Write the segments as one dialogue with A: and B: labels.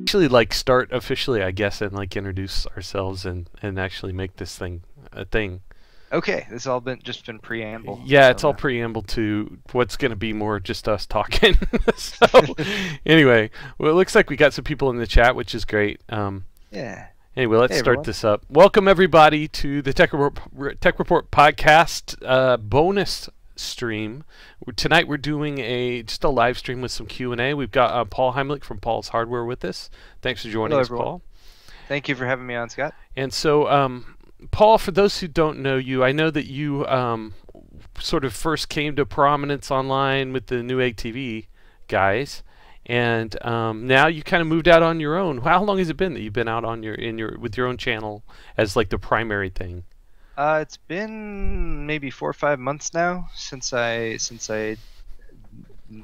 A: actually like start officially, I guess, and like introduce ourselves and actually make this thing a thing.
B: Okay, this has all just been preamble.
A: Yeah,
B: so
A: it's all preamble to what's going to be more just us talking. So anyway, well, it looks like we got some people in the chat, which is great.
B: Yeah.
A: Anyway, let's
B: Hey,
A: start
B: everyone.
A: this up. Welcome everybody to the Tech Report podcast bonus stream. Tonight we're doing just a live stream with some Q&A. We've got Paul Heimlich from Paul's Hardware with us. Thanks for joining
B: Hello,
A: us,
B: everyone.
A: Paul.
B: Thank you for having me on, Scott.
A: And so, Paul, for those who don't know you, I know that you sort of first came to prominence online with the Newegg TV guys, and now you kind of moved out on your own. How long has it been that you've been out on with your own channel as like the primary thing?
B: It's been maybe 4 or 5 months now since I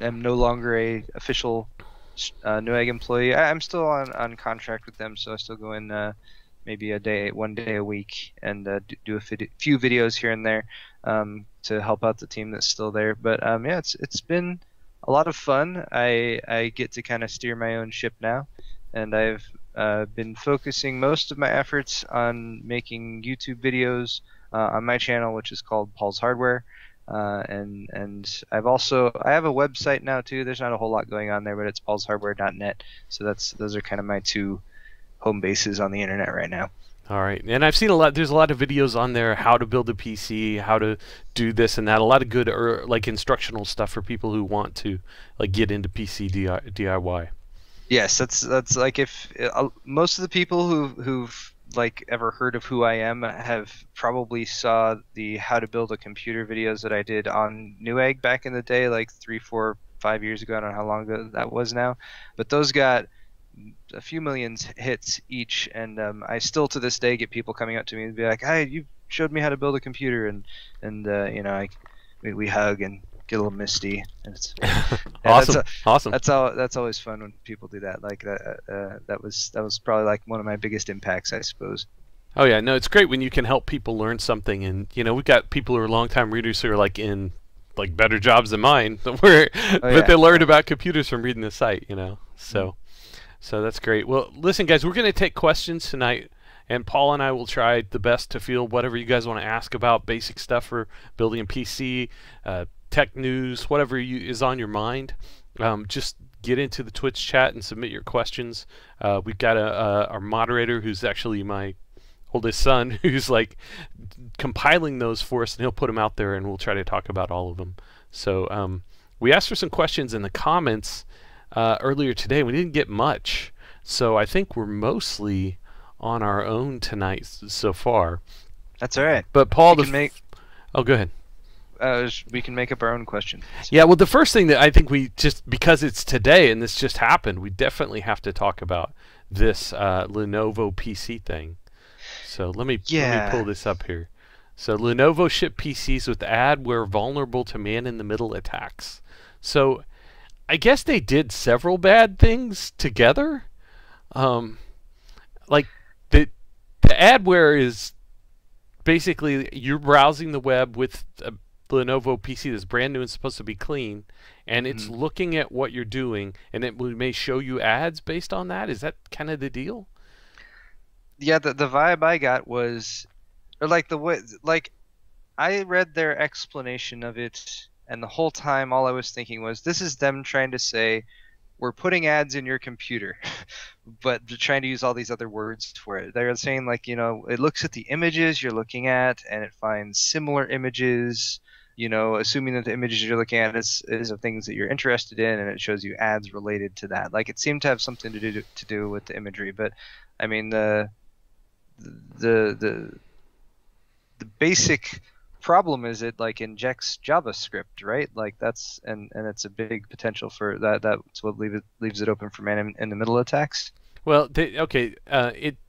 B: am no longer a official Newegg employee. I'm still on contract with them, so I still go in maybe one day a week, and do a few videos here and there to help out the team that's still there. But yeah, it's been a lot of fun. I get to kind of steer my own ship now, and I've been focusing most of my efforts on making YouTube videos on my channel, which is called Paul's Hardware. And I have a website now too. There's not a whole lot going on there, but it's paulshardware.net. So those are kind of my two home bases on the internet right now.
A: All right, and I've seen there's a lot of videos on there, how to build a PC, how to do this and that, a lot of good like instructional stuff for people who want to like get into PC DIY.
B: Yes, that's like if most of the people who've like ever heard of who I am have probably saw the how to build a computer videos that I did on Newegg back in the day, like 3, 4, 5 years ago. I don't know how long ago that was now, but those got a few million hits each, and I still to this day get people coming up to me and be like, "Hey, you showed me how to build a computer," and you know, we hug and get a little misty. And it's
A: awesome. Awesome.
B: That's always fun when people do that. Like that was probably like one of my biggest impacts, I suppose.
A: Oh yeah, no, it's great when you can help people learn something, and you know, we've got people who are longtime readers who are like in like better jobs than mine, but they learned about computers from reading the site, you know. So. So that's great. Well, listen, guys, we're going to take questions tonight, and Paul and I will try the best to field whatever you guys want to ask about, basic stuff for building a PC, tech news, whatever is on your mind. Just get into the Twitch chat and submit your questions. We've got our moderator, who's actually my oldest son, who's like compiling those for us, and he'll put them out there, and we'll try to talk about all of them. So we asked for some questions in the comments earlier today. We didn't get much, so I think we're mostly on our own tonight so far.
B: That's all right.
A: But Paul,
B: oh,
A: go ahead.
B: We can make up our own questions.
A: Yeah, well, the first thing that I think we just, because it's today and this just happened, we definitely have to talk about this Lenovo PC thing. So let me pull this up here. So Lenovo shipped PCs with AdWare vulnerable to man-in-the-middle attacks. So I guess they did several bad things together. Like the AdWare is basically you're browsing the web with a Lenovo PC that's brand new and supposed to be clean, and it's looking at what you're doing, and it may show you ads based on that. Is that kind of the deal?
B: Yeah, the vibe I got was, or like the way, like I read their explanation of it. And the whole time, all I was thinking was, this is them trying to say, we're putting ads in your computer, but they're trying to use all these other words for it. They're saying, like, you know, it looks at the images you're looking at, and it finds similar images, you know, assuming that the images you're looking at is of things that you're interested in, and it shows you ads related to that. Like, it seemed to have something to do with the imagery, but I mean, the basic problem is it like injects JavaScript, right? Like that's and it's a big potential for that. That's what leaves it open for man-in-the-middle attacks.
A: Well, it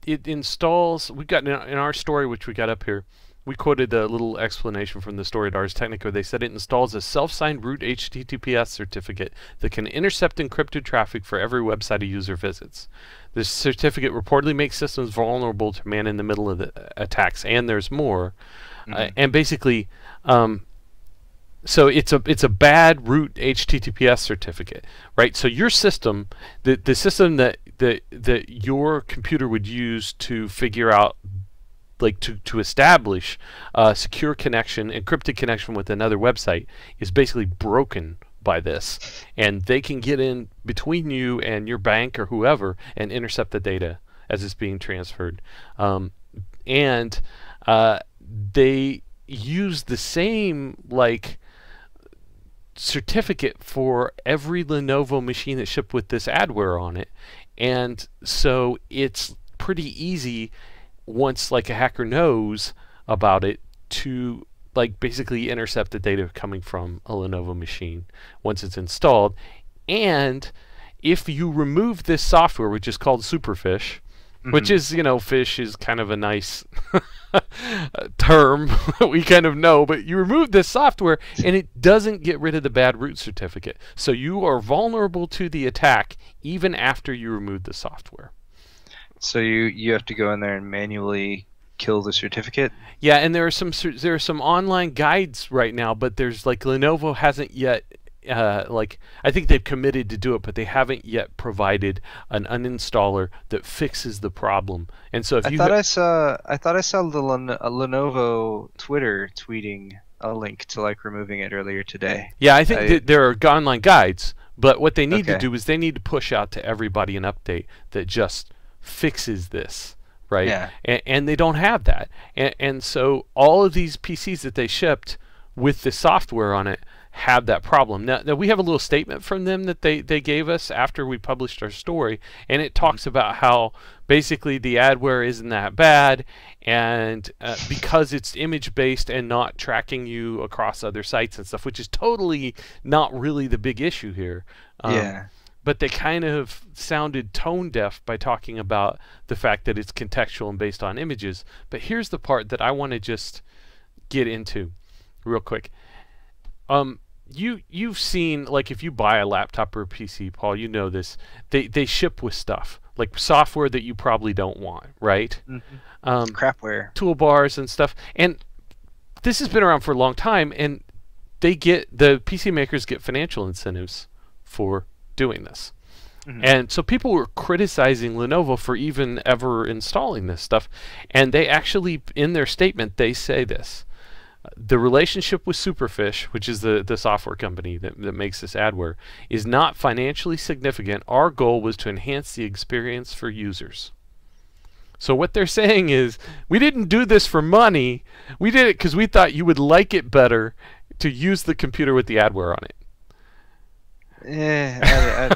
A: installs. We've got in our story, which we got up here. We quoted a little explanation from the story at Ars Technica. They said it installs a self-signed root HTTPS certificate that can intercept encrypted traffic for every website a user visits. This certificate reportedly makes systems vulnerable to man-in-the-middle attacks, and there's more. And basically, So it's a bad root HTTPS certificate, right? So your system, the system that your computer would use to figure out, like to establish a secure connection, encrypted connection with another website, is basically broken by this, and they can get in between you and your bank or whoever and intercept the data as it's being transferred. And they use the same like certificate for every Lenovo machine that shipped with this AdWare on it, and so it's pretty easy, once like a hacker knows about it, to like basically intercept the data coming from a Lenovo machine once it's installed. And if you remove this software, which is called Superfish, which is, you know, fish is kind of a nice term we kind of know, but you remove this software and it doesn't get rid of the bad root certificate. So you are vulnerable to the attack even after you remove the software.
B: So you have to go in there and manually kill the certificate?
A: Yeah, and there are some online guides right now, but there's like Lenovo hasn't yet like, I think they've committed to do it, but they haven't yet provided an uninstaller that fixes the problem. And so if
B: I thought I saw the Lenovo Twitter tweeting a link to like removing it earlier today.
A: Yeah, I think that there are online guides, but what they need to do is they need to push out to everybody an update that just fixes this, right?
B: Yeah.
A: And they don't have that. And so all of these PCs that they shipped with the software on it have that problem. Now we have a little statement from them that they gave us after we published our story, and it talks about how basically the AdWare isn't that bad, and because it's image based and not tracking you across other sites and stuff, which is totally not really the big issue here.
B: Yeah.
A: But they kind of sounded tone deaf by talking about the fact that it's contextual and based on images. But here's the part that I want to just get into real quick. You've seen, like, if you buy a laptop or a PC, Paul, you know this, they ship with stuff like software that you probably don't want, right?
B: Crapware,
A: toolbars and stuff. And this has been around for a long time, and the PC makers get financial incentives for doing this. And so people were criticizing Lenovo for even ever installing this stuff, and they actually, in their statement, they say this: the relationship with Superfish, which is the software company that makes this AdWare, is not financially significant. Our goal was to enhance the experience for users. So what they're saying is, we didn't do this for money. We did it because we thought you would like it better to use the computer with the AdWare on it.
B: Yeah.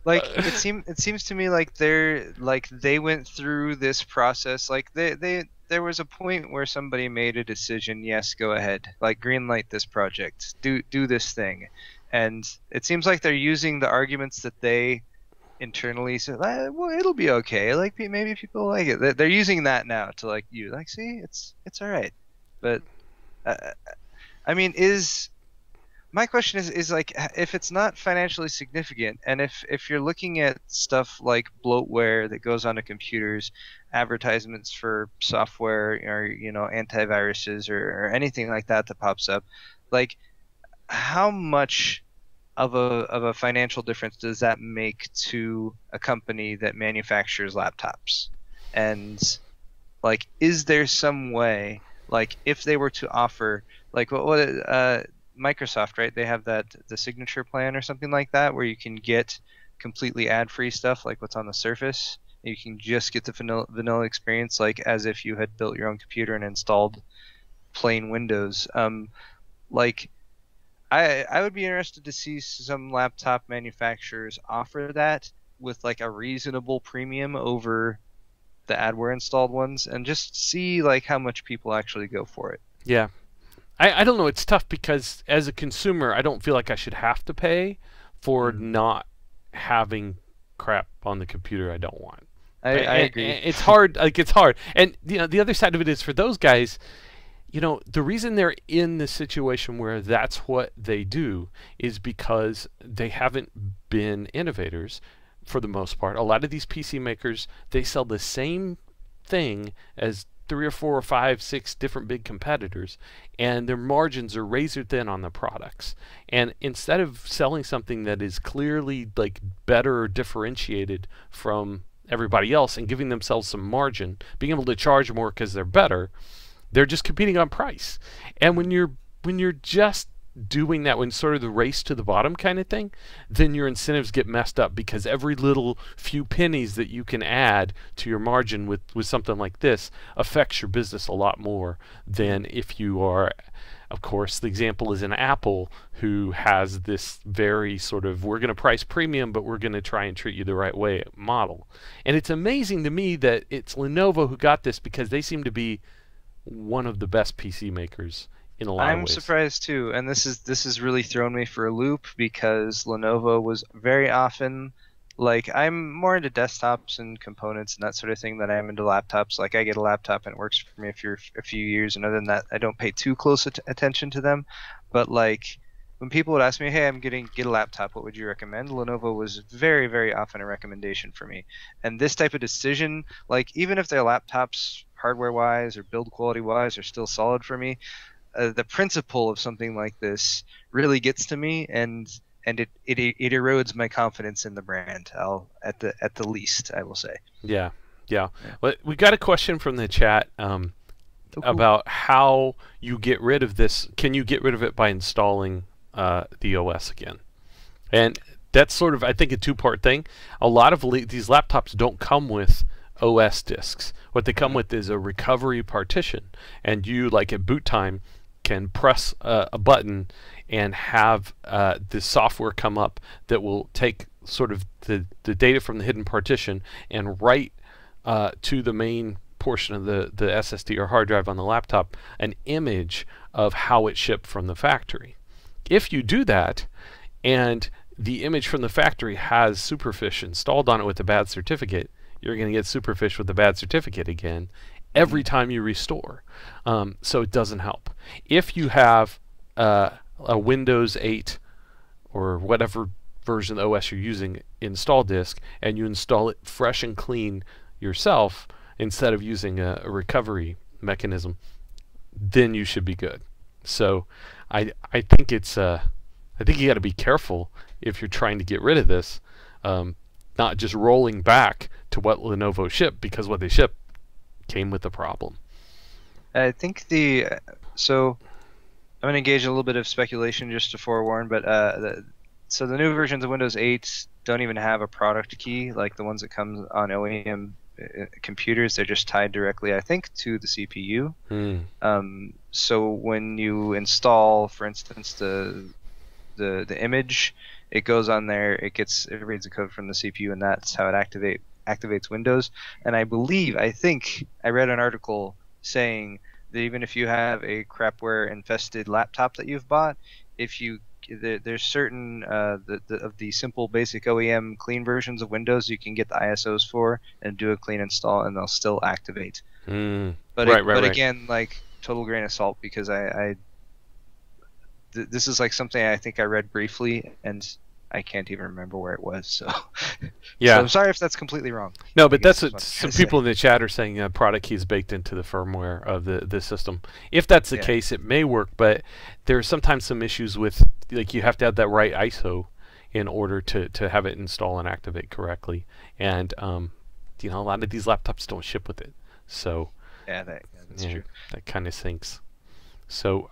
B: Like, it seems to me like they went through this process. Like there was a point where somebody made a decision. Yes, go ahead. Like, greenlight this project. Do this thing. And it seems like they're using the arguments that they internally said, well, it'll be okay. Like, maybe people like it. They're using that now to like, see, it's all right. But I mean, my question is like, if it's not financially significant, and if you're looking at stuff like bloatware that goes onto computers, advertisements for software, or antiviruses or anything like that pops up, like, how much of a financial difference does that make to a company that manufactures laptops? And like, is there some way, like, if they were to offer, like, what Microsoft, right? They have the signature plan or something like that, where you can get completely ad-free stuff like what's on the Surface. You can just get the vanilla experience, like as if you had built your own computer and installed plain Windows. Like, I would be interested to see some laptop manufacturers offer that with like a reasonable premium over the AdWare installed ones, and just see like how much people actually go for it.
A: Yeah. I don't know. It's tough because as a consumer, I don't feel like I should have to pay for not having crap on the computer I don't want.
B: I agree.
A: It's hard. Like, it's hard. And the other side of it is, for those guys, the reason they're in the situation where that's what they do is because they haven't been innovators for the most part. A lot of these PC makers, they sell the same thing as 3 or 4 or 5, 6 different big competitors, and their margins are razor thin on the products. And instead of selling something that is clearly like better or differentiated from everybody else and giving themselves some margin, being able to charge more because they're better, they're just competing on price. And when you're just doing that, when sort of the race to the bottom kind of thing, then your incentives get messed up, because every little few pennies that you can add to your margin with something like this affects your business a lot more than if you are, of course, the example is an Apple, who has this very sort of, we're going to price premium, but we're going to try and treat you the right way model. And it's amazing to me that it's Lenovo who got this, because they seem to be one of the best PC makers in a lot of ways.
B: I'm surprised too, and this has really thrown me for a loop, because Lenovo was very often, like, I'm more into desktops and components and that sort of thing than I am into laptops. Like, I get a laptop and it works for me for a few years, and other than that, I don't pay too close attention to them. But like, when people would ask me, hey, I'm get a laptop, what would you recommend? Lenovo was very, very often a recommendation for me. And this type of decision, like, even if their laptops hardware-wise or build quality-wise are still solid for me, the principle of something like this really gets to me, and it erodes my confidence in the brand. At the least, I will say.
A: Yeah. Well, we got a question from the chat about how you get rid of this. Can you get rid of it by installing the OS again? And that's sort of, I think, a two-part thing. A lot of these laptops don't come with OS disks. What they come with is a recovery partition, and you, like at boot time, can press a button and have the software come up that will take sort of the data from the hidden partition and write to the main portion of the SSD or hard drive on the laptop an image of how it shipped from the factory. If you do that, and the image from the factory has Superfish installed on it with a bad certificate, you're going to get Superfish with a bad certificate again every time you restore. So it doesn't help. If you have a Windows 8 or whatever version of the OS you're using install disk, and you install it fresh and clean yourself instead of using a recovery mechanism, then you should be good. So I think it's I think you got to be careful if you're trying to get rid of this, not just rolling back to what Lenovo shipped, because what they shipped came with the problem.
B: I think so I'm going to engage a little bit of speculation just to forewarn, but so the new versions of Windows 8 don't even have a product key like the ones that come on OEM computers. They're just tied directly, I think, to the CPU. So when you install, for instance, the image, it goes on there, it reads the code from the CPU, and that's how it activates Windows. And I think I read an article saying that even if you have a crapware infested laptop that you've bought, there's certain of the simple basic OEM clean versions of Windows you can get the ISOs for and do a clean install, and they'll still activate. But again, like, total grain of salt, because this is like something I think I read briefly, and I can't even remember where it was. So
A: yeah,
B: so I'm sorry if that's completely wrong.
A: No, but that's what some people in the chat are saying. Product key is baked into the firmware of the system. If that's the case, it may work, but there are sometimes some issues with, like, you have to have that right ISO in order to have it install and activate correctly. And a lot of these laptops don't ship with it. So
B: yeah, that's true.
A: That kind of sinks. So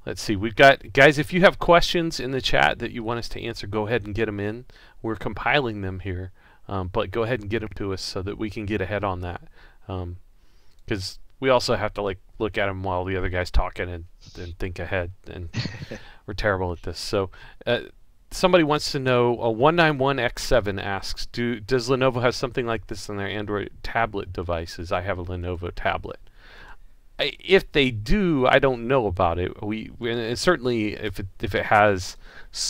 A: let's see. We've got, guys, if you have questions in the chat that you want us to answer, go ahead and get them in. We're compiling them here, but go ahead and get them to us so that we can get ahead on that. Because we also have to, like, look at them while the other guy's talking and think ahead, and we're terrible at this. So somebody wants to know, 191X7 asks, does Lenovo have something like this on their Android tablet devices? I have a Lenovo tablet. If they do, I don't know about it. And certainly if it has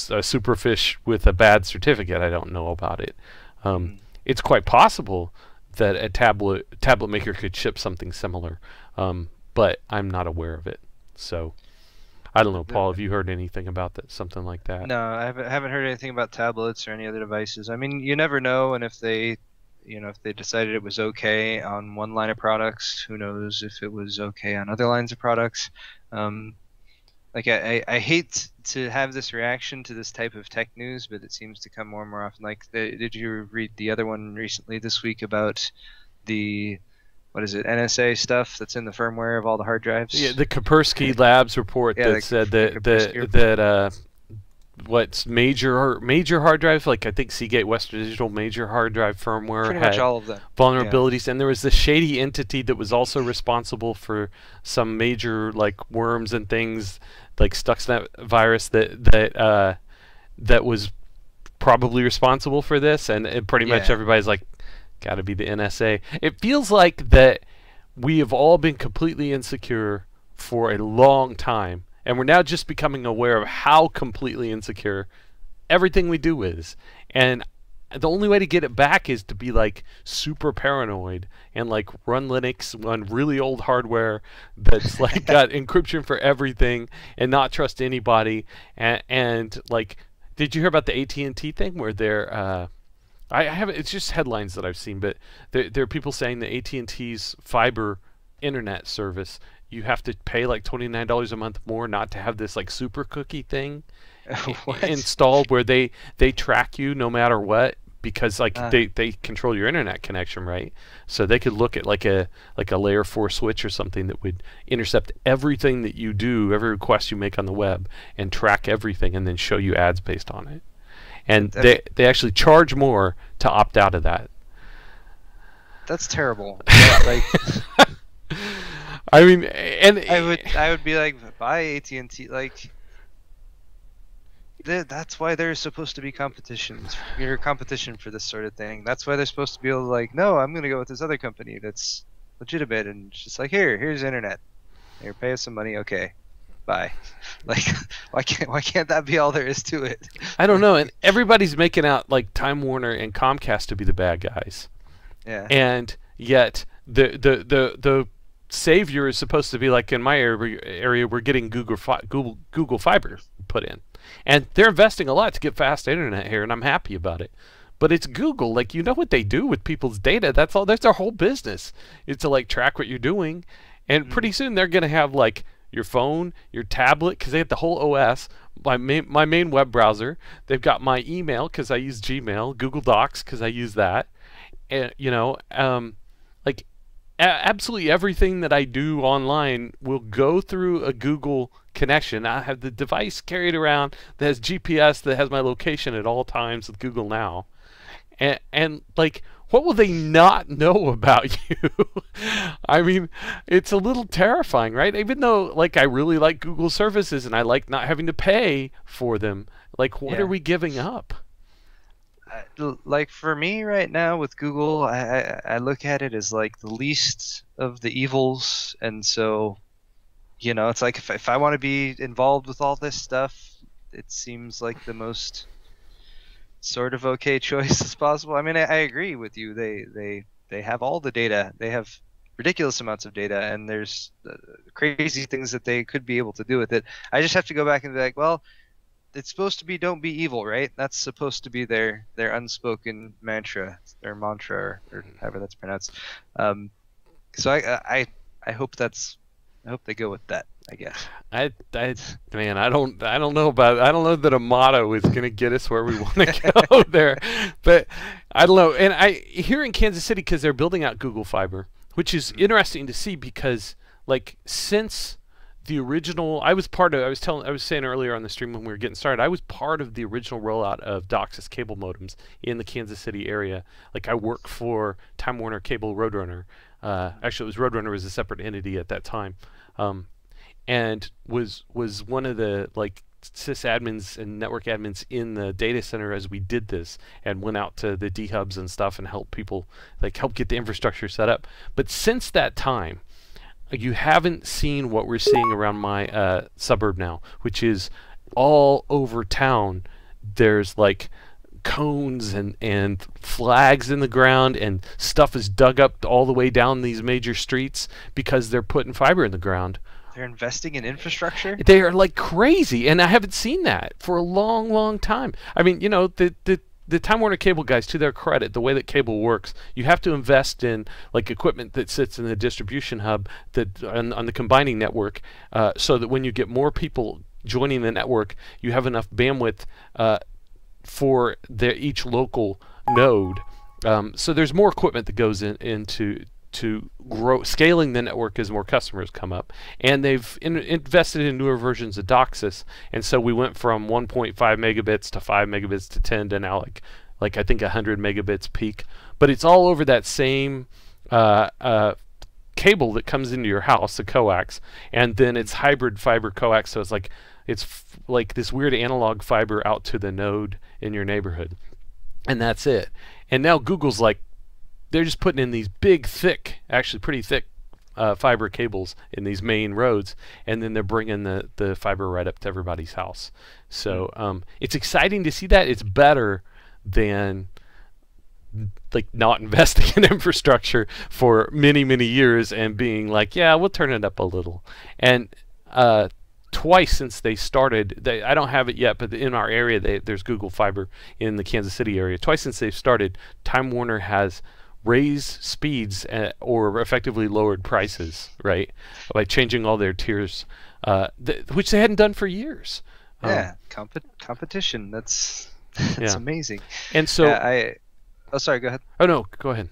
A: a Superfish with a bad certificate, I don't know about it. It's quite possible that a tablet maker could ship something similar, but I'm not aware of it. So I don't know, Paul. Have you heard anything about that? Something like that?
B: No, I haven't heard anything about tablets or any other devices. I mean, you never know, and if they if they decided it was okay on one line of products, who knows if it was okay on other lines of products. Like I hate to have this reaction to this type of tech news, but it seems to come more and more often. Like, did you read the other one recently this week about the, what is it, NSA stuff that's in the firmware of all the hard drives?
A: Yeah, the Kaspersky Labs report that said that what's major hard drives, like I think Seagate, Western Digital, major hard drive firmware
B: pretty
A: had
B: much all of them
A: vulnerabilities, and there was this shady entity that was also responsible for some major like worms and things like Stuxnet virus that was probably responsible for this, and pretty much everybody's like, got to be the NSA. It feels like that we have all been completely insecure for a long time, and we're now just becoming aware of how completely insecure everything we do is. And the only way to get it back is to be like super paranoid and like run Linux on really old hardware that's like got encryption for everything and not trust anybody. And like, did you hear about the AT&T thing where they're I haven't, it's just headlines that I've seen, but there are people saying that AT&T's fiber internet service, you have to pay like $29 a month more not to have this like super cookie thing installed where they track you no matter what, because like they control your internet connection, right? So they could look at like a layer 4 switch or something that would intercept everything that you do, every request you make on the web, and track everything and then show you ads based on it. And they actually charge more to opt out of that.
B: That's terrible. Yeah, like,
A: I mean, and
B: I would be like, buy AT&T. Like, that's why there's supposed to be competitions. You're competition for this sort of thing. That's why they're supposed to be able to, like, no, I'm gonna go with this other company that's legitimate, and it's just like, here's internet. Here, pay us some money, okay. Bye. Like, why can't that be all there is to it?
A: I don't know. And everybody's making out like Time Warner and Comcast to be the bad guys.
B: Yeah.
A: And yet the savior is supposed to be like, in my area we're getting Google Fiber put in, and they're investing a lot to get fast internet here, and I'm happy about it. But it's Google. Like, you know what they do with people's data? That's all. That's their whole business. Is to like track what you're doing, and pretty soon they're gonna have like your phone, your tablet, because they have the whole OS, my main web browser. They've got my email because I use Gmail, Google Docs because I use that, and like absolutely everything that I do online will go through a Google connection. I have the device carried around that has GPS, that has my location at all times with Google Now, and like, what will they not know about you? I mean, it's a little terrifying, right? Even though, like, I really like Google services and I like not having to pay for them, like, what are we giving up?
B: Like, for me right now with Google, I look at it as like the least of the evils, and so, it's like if I want to be involved with all this stuff, it seems like the most sort of okay choice as possible. I mean, I agree with you. They have all the data. They have ridiculous amounts of data, and there's crazy things that they could be able to do with it. I just have to go back and be like, well, it's supposed to be don't be evil, right? That's supposed to be their unspoken mantra, their mantra, or however that's pronounced. So I hope they go with that, I guess.
A: Man, I don't know about it. I don't know that a motto is going to get us where we want to go there, but I don't know. And here in Kansas City, because they're building out Google Fiber, which is interesting to see, because like since the original, I was saying earlier on the stream when we were getting started, I was part of the original rollout of DOCSIS cable modems in the Kansas City area. Like, I worked for Time Warner Cable Roadrunner. Actually, it was Roadrunner was a separate entity at that time. And was one of the like sysadmins and network admins in the data center as we did this, and went out to the D hubs and stuff and help people, like, help get the infrastructure set up. But since that time, you haven't seen what we're seeing around my suburb now, which is all over town. There's like cones and flags in the ground, and stuff is dug up all the way down these major streets because they're putting fiber in the ground.
B: They're investing in infrastructure?
A: They are like crazy, and I haven't seen that for a long, long time. I mean, the the Time Warner Cable guys, to their credit, the way that cable works, you have to invest in like equipment that sits in the distribution hub that on the combining network, so that when you get more people joining the network, you have enough bandwidth for each local node. So there's more equipment that goes into scaling the network as more customers come up, and they've invested in newer versions of DOCSIS, and so we went from 1.5 megabits to 5 megabits to 10 to now like I think 100 megabits peak, but it's all over that same cable that comes into your house, the coax, and then it's hybrid fiber coax, so it's like like this weird analog fiber out to the node in your neighborhood, and that's it. And now Google's like, they're just putting in these big, thick, actually pretty thick fiber cables in these main roads, and then they're bringing the fiber right up to everybody's house. So it's exciting to see that. It's better than like not investing in infrastructure for many, many years and being like, yeah, we'll turn it up a little. And twice since they started, I don't have it yet, but in our area there's Google Fiber in the Kansas City area. Twice since they've started, Time Warner has raised speeds or effectively lowered prices, right, by changing all their tiers, which they hadn't done for years.
B: Yeah, competition. That's
A: yeah.
B: amazing.
A: And so
B: oh, sorry, go ahead.
A: Oh no, go ahead.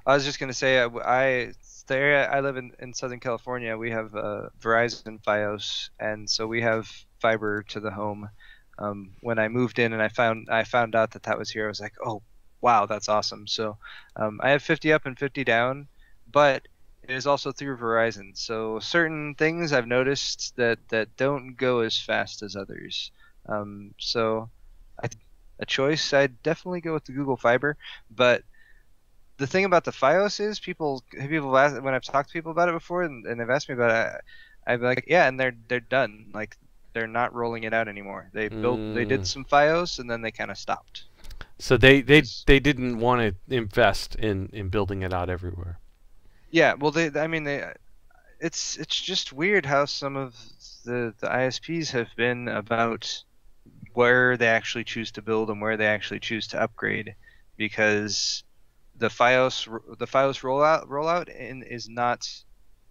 B: I was just gonna say, the area I live in Southern California, we have Verizon Fios, and so we have fiber to the home. When I moved in and I found out that was here, I was like, oh wow, that's awesome. So I have 50 up and 50 down, but it is also through Verizon. So certain things I've noticed that don't go as fast as others. So a choice, I'd definitely go with the Google Fiber. But the thing about the Fios is people ask, when I've talked to people about it before and they've asked me about it, I'd be like, yeah, and they're done. Like they're not rolling it out anymore. They did some Fios and then they kind of stopped.
A: So they didn't want to invest in building it out everywhere.
B: Yeah, well, it's just weird how some of the ISPs have been about where they actually choose to build and where they actually choose to upgrade, because the Fios rollout is not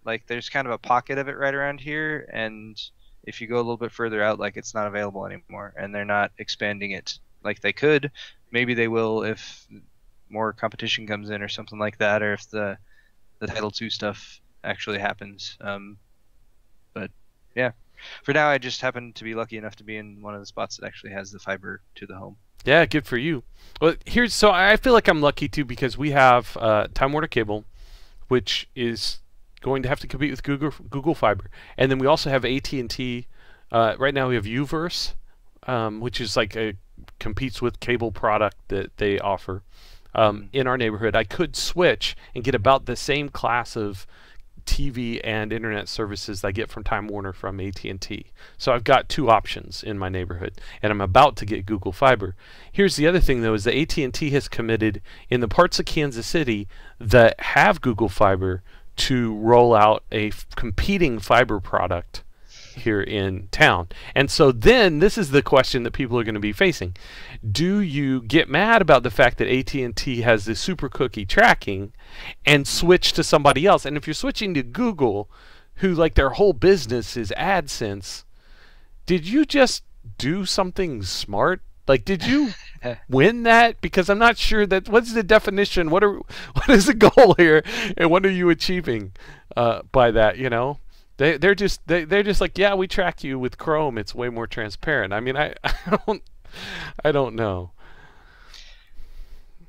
B: like, there's kind of a pocket of it right around here, and if you go a little bit further out, like it's not available anymore, and they're not expanding it like they could. Maybe they will if more competition comes in or something like that, or if the Title II stuff actually happens. But yeah, for now I just happen to be lucky enough to be in one of the spots that actually has the fiber to the home.
A: Yeah, good for you. Well, so I feel like I'm lucky too, because we have Time Warner Cable, which is going to have to compete with Google Fiber, and then we also have AT&T. Right now we have Uverse, which is like competes with cable product that they offer in our neighborhood. I could switch and get about the same class of TV and internet services I get from Time Warner from AT&T. So I've got two options in my neighborhood, and I'm about to get Google Fiber. Here's the other thing though, is that AT&T has committed in the parts of Kansas City that have Google Fiber to roll out a competing fiber product here in town. And so then this is the question that people are going to be facing. Do you get mad about the fact that AT&T has this super cookie tracking and switch to somebody else? And if you're switching to Google, who like their whole business is AdSense, did you just do something smart? Like, did you win that? Because I'm not sure that, what's the definition? What is the goal here, and what are you achieving by that, you know? They're just like, yeah, we track you with Chrome. It's way more transparent. I mean, I don't know.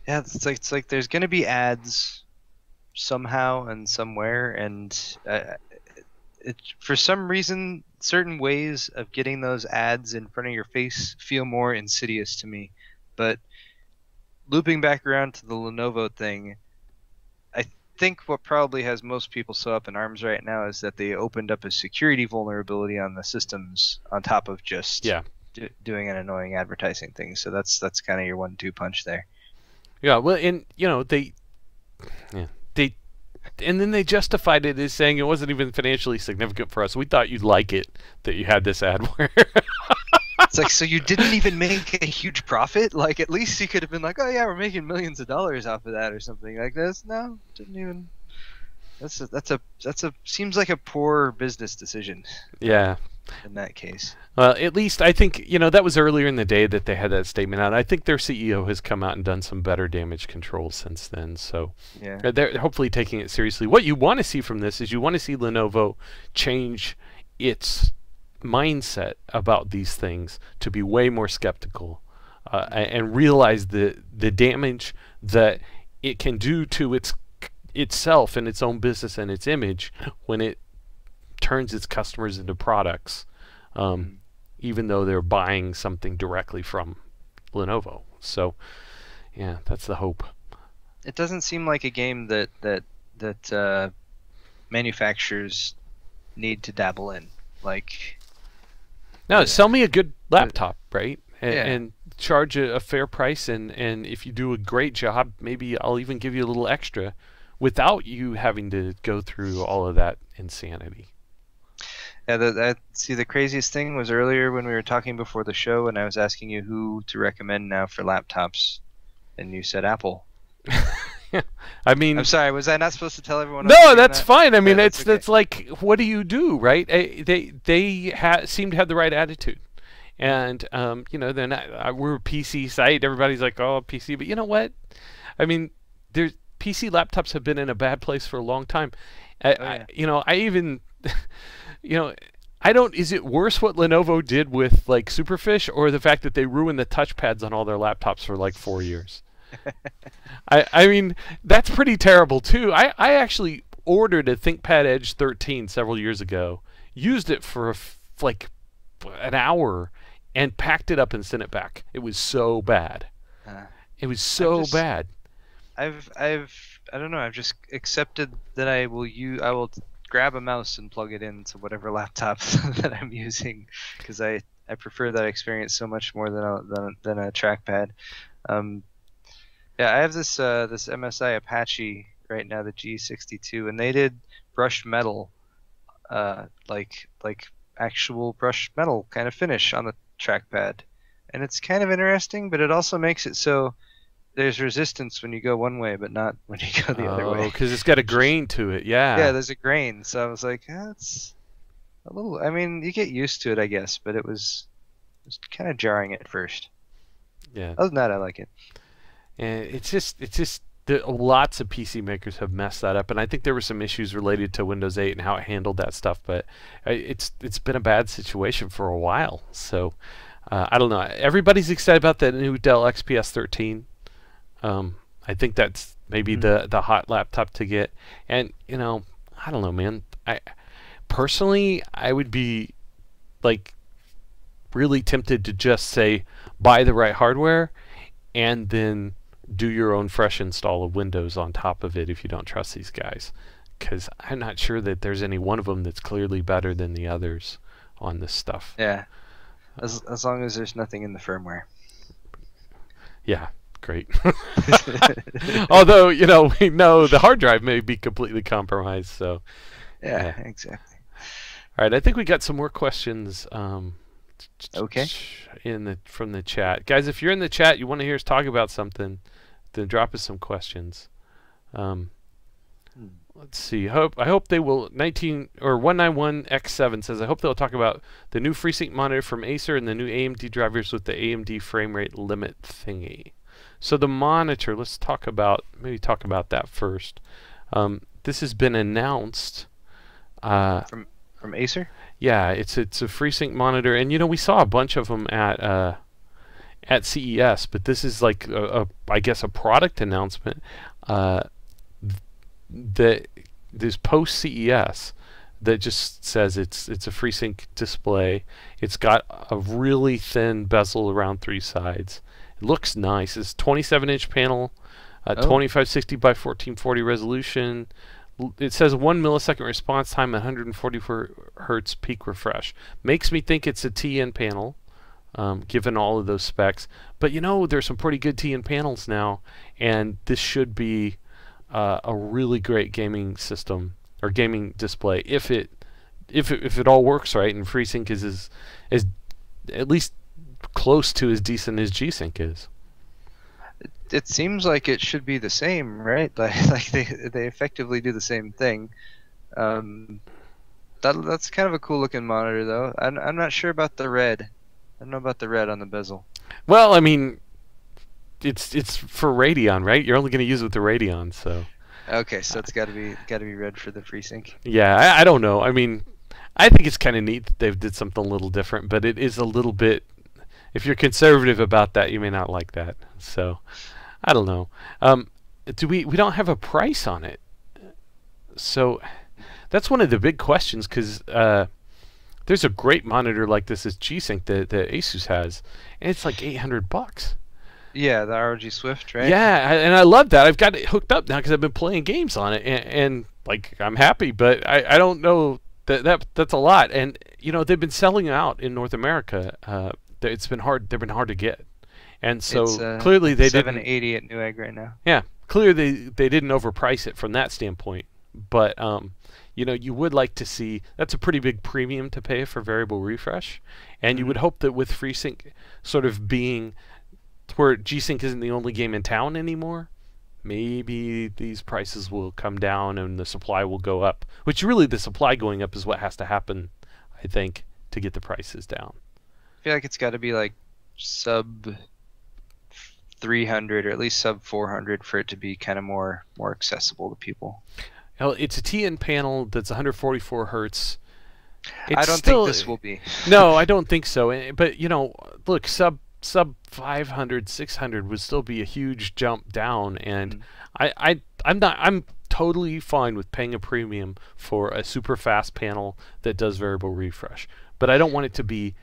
B: Yeah, it's like there's gonna be ads somehow and somewhere, and for some reason, certain ways of getting those ads in front of your face feel more insidious to me. But looping back around to the Lenovo thing, I think what probably has most people so up in arms right now is that they opened up a security vulnerability on the systems on top of just doing an annoying advertising thing. So that's kind of your 1-2 punch there.
A: Yeah, well, and you know and then they justified it as saying it wasn't even financially significant for us. We thought you'd like it that you had this AdWare.
B: It's like, so you didn't even make a huge profit? Like, at least you could have been like, oh yeah, we're making millions of dollars off of that or something like this. No, didn't even. That's a seems like a poor business decision.
A: Yeah.
B: In that case.
A: Well, at least I think, that was earlier in the day that they had that statement out. I think their CEO has come out and done some better damage control since then. So
B: yeah,
A: they're hopefully taking it seriously. What you want to see from this is you want to see Lenovo change its mindset about these things to be way more skeptical and realize the damage that it can do to itself and its own business and its image when it turns its customers into products, even though they're buying something directly from Lenovo. So, yeah, that's the hope.
B: It doesn't seem like a game that manufacturers need to dabble in. Like,
A: no, sell me a good laptop, right?
B: Yeah.
A: And charge a fair price, and if you do a great job, maybe I'll even give you a little extra without you having to go through all of that insanity.
B: Yeah, see, the craziest thing was earlier when we were talking before the show, and I was asking you who to recommend now for laptops, and you said Apple.
A: I mean,
B: I'm sorry, was I not supposed to tell everyone?
A: No, that's fine. I mean,
B: yeah,
A: it's like, what do you do, right? They seem to have the right attitude, and they're not. We're a PC site. Everybody's like, oh, PC, but you know what? I mean, PC laptops have been in a bad place for a long time. I even. I don't. Is it worse what Lenovo did with like Superfish, or the fact that they ruined the touchpads on all their laptops for like 4 years? I mean, that's pretty terrible too. I actually ordered a ThinkPad Edge 13 several years ago, used it for like an hour, and packed it up and sent it back. It was so bad. It was so bad.
B: I don't know. I've just accepted that I will grab a mouse and plug it into whatever laptop that I'm using, because I prefer that experience so much more than a trackpad. Yeah, I have this MSI Apache right now, the G62, and they did brushed metal, like actual brushed metal kind of finish on the trackpad, and it's kind of interesting, but it also makes it so there's resistance when you go one way, but not when you go the other way.
A: Oh, because it's got a grain to it, yeah.
B: Yeah, there's a grain. So I was like, that's a little. I mean, you get used to it, I guess, but it was kind of jarring at first.
A: Yeah.
B: Other than that, I like it.
A: And it's just lots of PC makers have messed that up, and I think there were some issues related to Windows 8 and how it handled that stuff. But it's been a bad situation for a while. So I don't know. Everybody's excited about that new Dell XPS 13. I think that's maybe the hot laptop to get. And I don't know, man. Personally, I would be like really tempted to just say buy the right hardware and then do your own fresh install of Windows on top of it if you don't trust these guys, because I'm not sure that there's any one of them that's clearly better than the others on this stuff.
B: Yeah, as long as there's nothing in the firmware.
A: Yeah, great. Although we know the hard drive may be completely compromised. So
B: yeah, exactly.
A: All right, I think we got some more questions.
B: Okay.
A: From the chat, guys. If you're in the chat, you want to hear us talk about something, then drop us some questions. Let's see. I hope they will. 191X7 says, I hope they'll talk about the new FreeSync monitor from Acer and the new AMD drivers with the AMD frame rate limit thingy. So the monitor, let's talk about that first. This has been announced.
B: From Acer?
A: Yeah, it's a FreeSync monitor, and we saw a bunch of them at CES, but this is like I guess a product announcement that this post CES that just says it's a FreeSync display. It's got a really thin bezel around 3 sides. It looks nice. It's 27-inch panel, 2560 by 1440 resolution. It says 1 millisecond response time, 144 hertz peak refresh. Makes me think it's a TN panel, given all of those specs. But there's some pretty good TN panels now, and this should be a really great gaming system or gaming display if it all works right, and FreeSync is at least close to as decent as G-Sync is.
B: It seems like it should be the same, right? Like they effectively do the same thing. That's kind of a cool looking monitor, though. I'm not sure about the red. I don't know about the red on the bezel.
A: Well, I mean, it's for Radeon, right? You're only going to use it with the Radeon, so.
B: Okay, so it's got to be red for the FreeSync.
A: Yeah, I don't know. I mean, I think it's kind of neat that they've did something a little different, but it is a little bit. If you're conservative about that, you may not like that. So, I don't know. We don't have a price on it, so that's one of the big questions because there's a great monitor like this as G-Sync that Asus has, and it's like $800.
B: Yeah, the ROG Swift, right?
A: Yeah, and I love that. I've got it hooked up now because I've been playing games on it, and like I'm happy, but I don't know that's a lot. And you know they've been selling out in North America. It's been hard. They've been hard to get, and so clearly they didn't.
B: $780 at Newegg right now.
A: Yeah, clearly they didn't overprice it from that standpoint. But you know, you would like to see that's a pretty big premium to pay for variable refresh, and you would hope that with FreeSync sort of being where G-Sync isn't the only game in town anymore, maybe these prices will come down and the supply will go up. Which really, the supply going up is what has to happen, I think, to get the prices down.
B: I feel like it's got to be like sub 300 or at least sub 400 for it to be kind of more accessible to people.
A: Well, it's a TN panel that's 144 hertz.
B: I don't think this will be.
A: No, I don't think so. But you know, look, sub 500, 600 would still be a huge jump down, and I'm totally fine with paying a premium for a super fast panel that does variable refresh. But I don't want it to be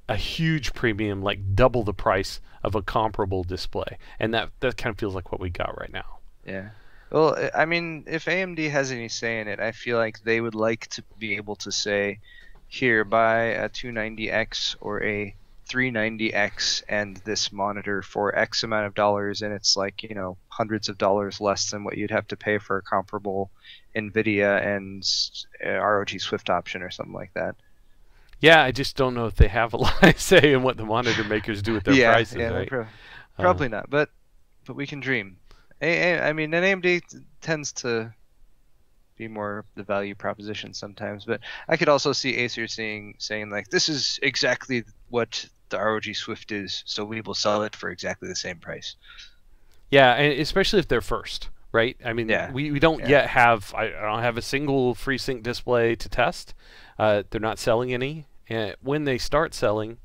A: a huge premium, like double the price of a comparable display, and that kind of feels like what we got right now.
B: Yeah. Well, I mean, if AMD has any say in it, I feel like they would like to be able to say, here, buy a 290X or a 390X and this monitor for X amount of dollars, and it's like, you know, hundreds of dollars less than what you'd have to pay for a comparable NVIDIA and ROG Swift option or something like that.
A: Yeah, I just don't know if they have a lot of say in what the monitor makers do with their prices, right?
B: Probably not, but we can dream. I mean, and AMD tends to be more the value proposition sometimes, but I could also see Acer saying like, this is exactly what the ROG Swift is, so we will sell it for exactly the same price.
A: Yeah, and especially if they're first, right? I mean, we don't yet have, I don't have a single FreeSync display to test. They're not selling any. And when they start selling,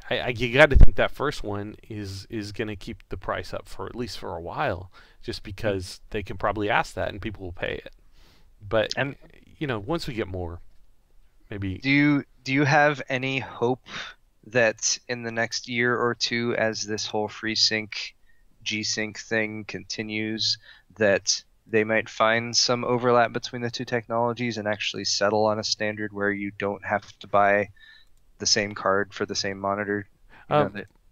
A: you got to think that first one is going to keep the price up for at least for a while, just because they can probably ask that and people will pay it. But you know, once we get more, maybe.
B: Do you have any hope that in the next year or two, as this whole FreeSync G-Sync thing continues, that they might find some overlap between the two technologies and actually settle on a standard where you don't have to buy the same card for the same monitor?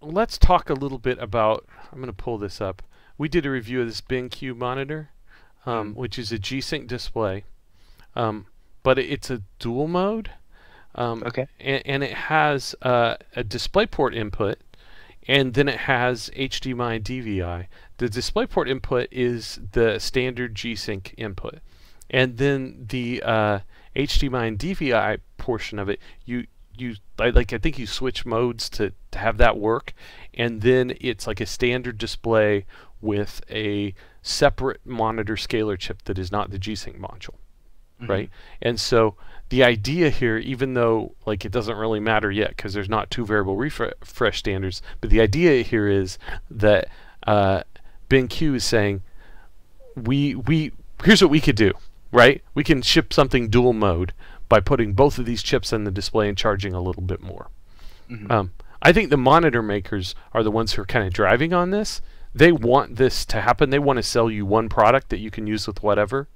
A: Let's talk a little bit about, I'm going to pull this up. We did a review of this BenQ monitor, which is a G-Sync display, but it's a dual mode.
B: Okay.
A: And it has a DisplayPort input, and then it has HDMI DVI. The DisplayPort input is the standard G-Sync input, and then the HDMI and DVI portion of it, I think you switch modes to have that work, and then it's like a standard display with a separate monitor scaler chip that is not the G-Sync module, right? And so the idea here, even though like it doesn't really matter yet because there's not two variable refresh standards, but the idea here is that BenQ is saying here's what we could do, right? We can ship something dual mode by putting both of these chips in the display and charging a little bit more. I think the monitor makers are the ones who are kind of driving on this. They want this to happen. They want to sell you one product that you can use with whatever.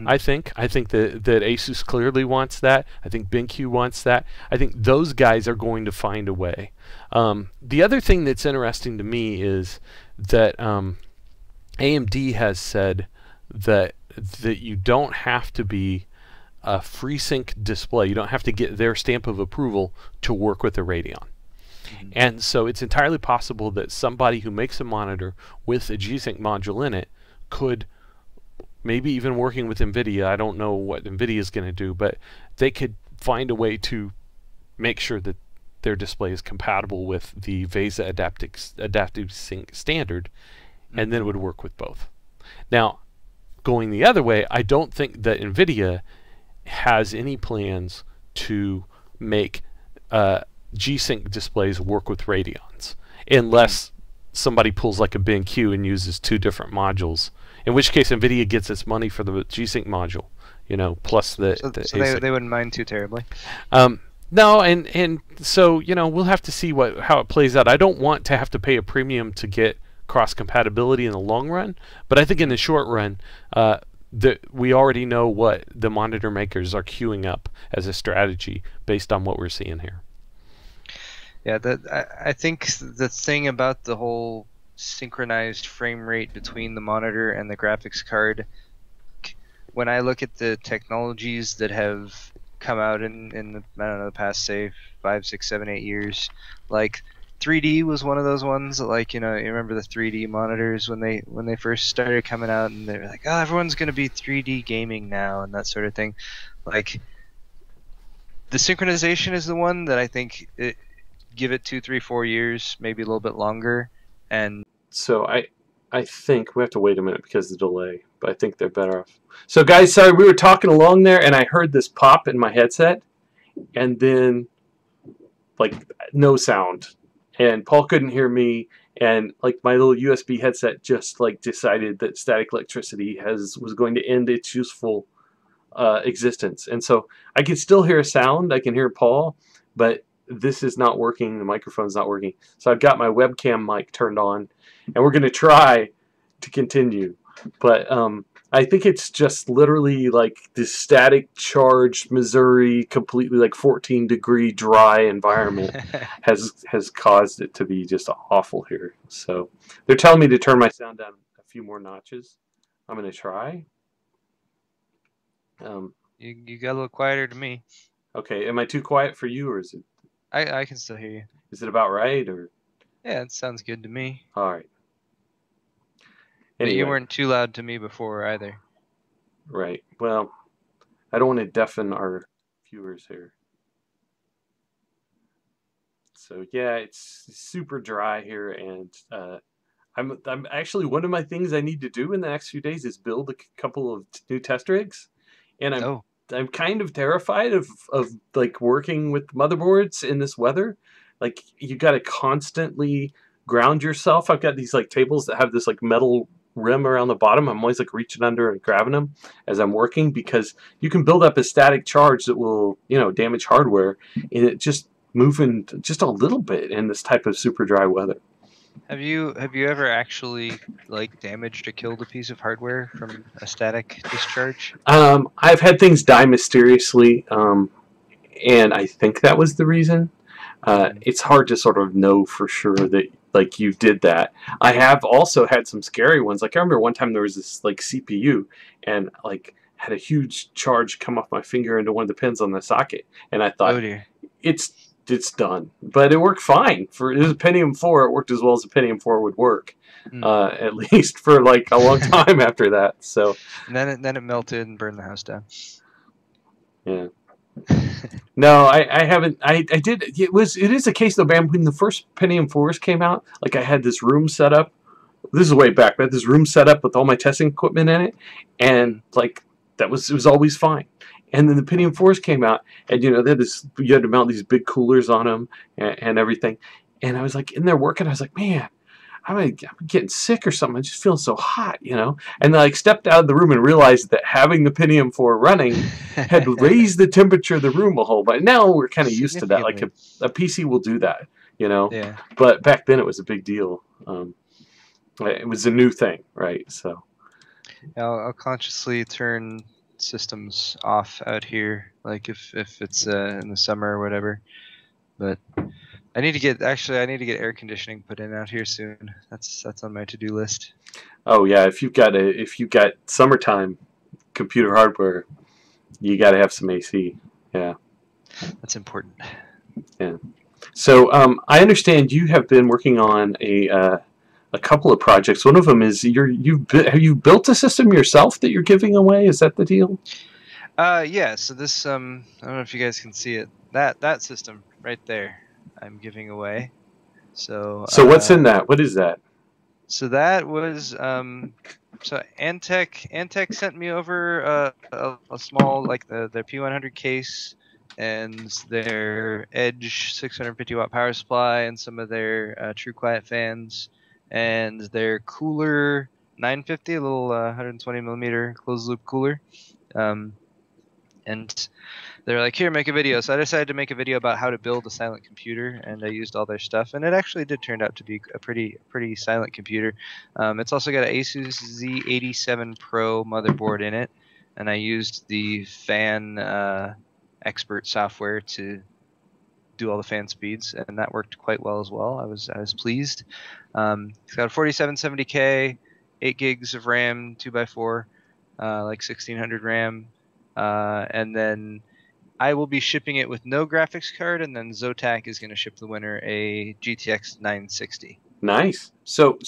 A: I think that Asus clearly wants that. I think BenQ wants that. I think those guys are going to find a way. The other thing that's interesting to me is that AMD has said that you don't have to be a FreeSync display. You don't have to get their stamp of approval to work with a Radeon. And so it's entirely possible that somebody who makes a monitor with a G-Sync module in it could, maybe even working with NVIDIA, I don't know what NVIDIA is going to do, but they could find a way to make sure that their display is compatible with the VESA adaptive sync standard, and then it would work with both. Now, going the other way, I don't think that NVIDIA has any plans to make G-Sync displays work with Radeons, unless somebody pulls like a BenQ and uses two different modules, in which case NVIDIA gets its money for the G-Sync module, you know, plus the
B: so they wouldn't mind too terribly.
A: No, and so, you know, we'll have to see how it plays out. I don't want to have to pay a premium to get cross compatibility in the long run, but I think in the short run, we already know what the monitor makers are queuing up as a strategy based on what we're seeing here.
B: Yeah, I think the thing about the whole synchronized frame rate between the monitor and the graphics card, when I look at the technologies that have come out in the, I don't know, the past, say, 5, 6, 7, 8 years, like 3D was one of those ones that, like, you know, you remember the 3D monitors when they first started coming out, and they were like, oh, everyone's going to be 3D gaming now and that sort of thing. Like, the synchronization is the one that I think give it 2, 3, 4 years, maybe a little bit longer, and
A: so I think we have to wait a minute because of the delay, but I think they're better off. So guys, sorry, we were talking along there and I heard this pop in my headset and then like no sound, and Paul couldn't hear me, and like my little USB headset just like decided that static electricity was going to end its useful existence, and so I can still hear a sound, I can hear Paul, but this is not working, the microphone's not working. So I've got my webcam mic turned on and we're going to try to continue, but I think it's just literally like this static charged Missouri, completely like 14-degree dry environment has caused it to be just awful here. So they're telling me to turn my sound down a few more notches. I'm going to try.
B: you got a little quieter to me.
A: Okay, am I too quiet for you, or is it?
B: I can still hear you.
A: Is it about right, or?
B: Yeah, it sounds good to me.
A: All right.
B: Anyway. But you weren't too loud to me before either.
A: Right. Well, I don't want to deafen our viewers here. So yeah, it's super dry here, and I'm actually, one of my things I need to do in the next few days is build a couple of new test rigs, and I'm kind of terrified of like working with motherboards in this weather. Like, you got to constantly ground yourself. I've got these like tables that have this like metal rim around the bottom. I'm always like reaching under and grabbing them as I'm working, because you can build up a static charge that will, you know, damage hardware, and it just moving just a little bit in this type of super dry weather.
B: Have you ever actually like damaged or killed a piece of hardware from a static discharge?
A: I've had things die mysteriously, and I think that was the reason. It's hard to sort of know for sure that like you did that. I have also had some scary ones. Like, I remember one time there was this like CPU, and like had a huge charge come off my finger into one of the pins on the socket, and I thought,
B: oh dear,
A: it's done. But it worked fine. It was a Pentium 4. It worked as well as a Pentium 4 would work, at least for like a long time after that. So
B: and then it melted and burned the house down.
A: Yeah. No, I haven't. I did. It is a case though, man. When the first Pentium 4s came out, like, I had this room set up. This is way back. I had this room set up with all my testing equipment in it, and like it was always fine. And then the Pentium 4s came out, and you know, they had this. You had to mount these big coolers on them and everything. And I was like in there working. I was like, man, I'm getting sick or something. I'm just feeling so hot, you know. And then I stepped out of the room and realized that having the Pentium 4 running had raised the temperature of the room a whole bunch. Now we're kind of used to that. Like a PC will do that, you know.
B: Yeah.
A: But back then it was a big deal. It was a new thing, right? So.
B: I'll consciously turn systems off out here, like if it's in the summer or whatever. But I need to get air conditioning put in out here soon. That's on my to-do list.
A: Oh yeah, if you've got summertime computer hardware, you got to have some AC. Yeah.
B: That's important.
A: Yeah.
C: So I understand you have been working on a couple of projects. One of them is have you built a system yourself that you're giving away? Is that the deal?
B: Yeah. So this I don't know if you guys can see it. That system right there, I'm giving away. So
C: So what's in that? What is that?
B: so that was so Antec sent me over a small like their P100 case and their Edge 650 watt power supply and some of their True Quiet fans and their cooler 950, a little 120 millimeter closed loop cooler. And they're like, here, make a video. So I decided to make a video about how to build a silent computer, and I used all their stuff, and it actually did turn out to be a pretty silent computer. It's also got an Asus Z87 Pro motherboard in it, and I used the fan expert software to do all the fan speeds, and that worked quite well as well. I was pleased. It's got a 4770K, 8 gigs of RAM, 2x4, like 1600 RAM, and then I will be shipping it with no graphics card, and then Zotac is going to ship the winner a GTX 960.
C: Nice. So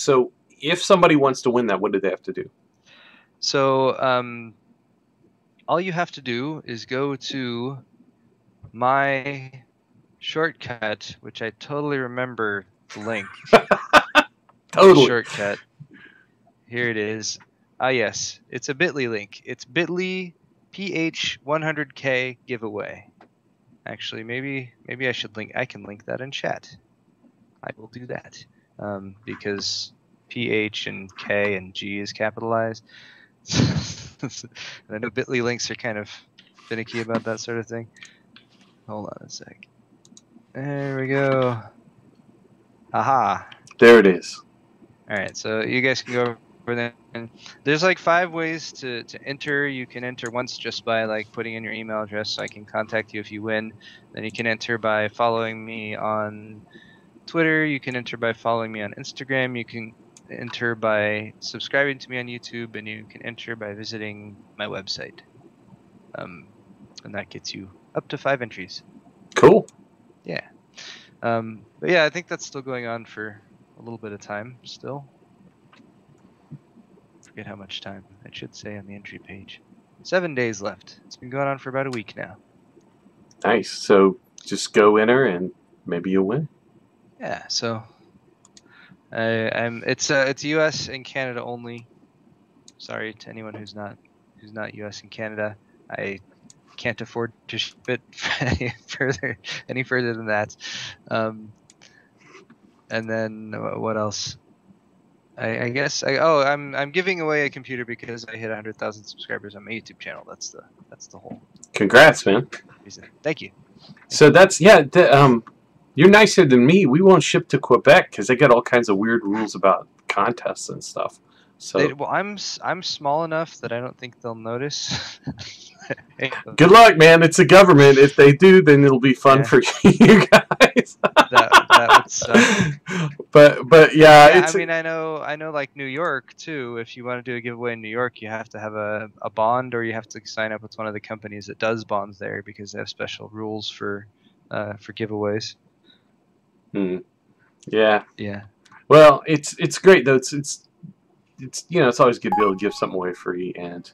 C: if somebody wants to win that, what do they have to do?
B: So all you have to do is go to my shortcut, which I totally remember the link.
C: Totally.
B: Shortcut. Here it is. Ah, yes. It's a bit.ly link. It's bit.ly PH100K giveaway. Actually, maybe I should link. I can link that in chat. I will do that because PH and K and G is capitalized. And I know bit.ly links are kind of finicky about that sort of thing. Hold on a sec. There we go. Aha.
C: There it is.
B: All right, so you guys can go over there. And there's like 5 ways to enter. You can enter once just by like putting in your email address so I can contact you if you win. Then you can enter by following me on Twitter. You can enter by following me on Instagram. You can enter by subscribing to me on YouTube, and you can enter by visiting my website. And that gets you up to 5 entries.
C: Cool.
B: Yeah. But yeah, I think that's still going on for a little bit of time still. Forget how much time. It should say on the entry page. 7 days left. It's been going on for about a week now.
C: Nice. So just go enter and maybe you'll win.
B: Yeah. So it's U.S. and Canada only. Sorry to anyone who's not U.S. and Canada. I can't afford to ship it any further than that. And then what else? I guess I'm giving away a computer because I hit 100,000 subscribers on my YouTube channel. That's the whole.
C: Congrats, man.
B: Reason. Thank you.
C: So that's you're nicer than me. We won't ship to Quebec because they got all kinds of weird rules about contests and stuff. So
B: well, I'm small enough that I don't think they'll notice.
C: Good luck, man. It's a government. If they do, then it'll be fun for you guys.
B: that would suck.
C: But yeah,
B: I mean, I know like New York too. If you want to do a giveaway in New York, you have to have a bond, or you have to sign up with one of the companies that does bonds there because they have special rules for giveaways.
C: Yeah.
B: Yeah.
C: Well, it's great though. It's it's always good to be able to give something away free, and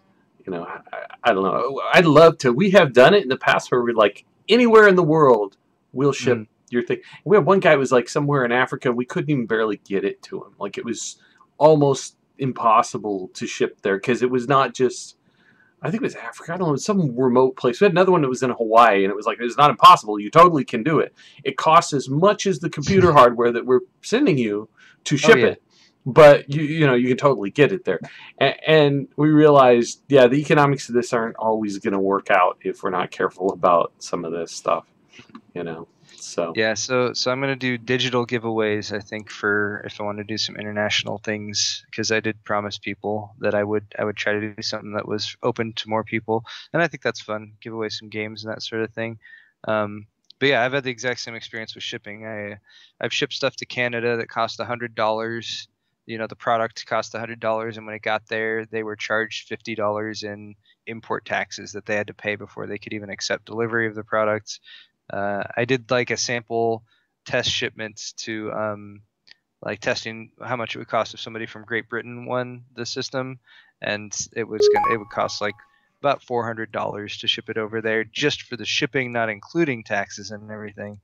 C: I don't know. I'd love to. We have done it in the past where we're like anywhere in the world, we'll ship your thing. We had one guy who was like somewhere in Africa. We couldn't even barely get it to him. Like it was almost impossible to ship there because it was not just. I think it was Africa. I don't know. It was some remote place. We had another one that was in Hawaii, and it was like it's not impossible. You totally can do it. It costs as much as the computer hardware that we're sending you to ship it. But you can totally get it there, and we realized, the economics of this aren't always going to work out if we're not careful about some of this stuff, So
B: yeah, so I'm going to do digital giveaways. I think for if I want to do some international things, because I did promise people that I would try to do something that was open to more people, and I think that's fun. Give away some games and that sort of thing. But yeah, I've had the exact same experience with shipping. I've shipped stuff to Canada that cost $100. The product cost $100, and when it got there, they were charged $50 in import taxes that they had to pay before they could even accept delivery of the products. I did like a sample test shipments to like testing how much it would cost if somebody from Great Britain won the system, and it would cost like about $400 to ship it over there just for the shipping, not including taxes and everything.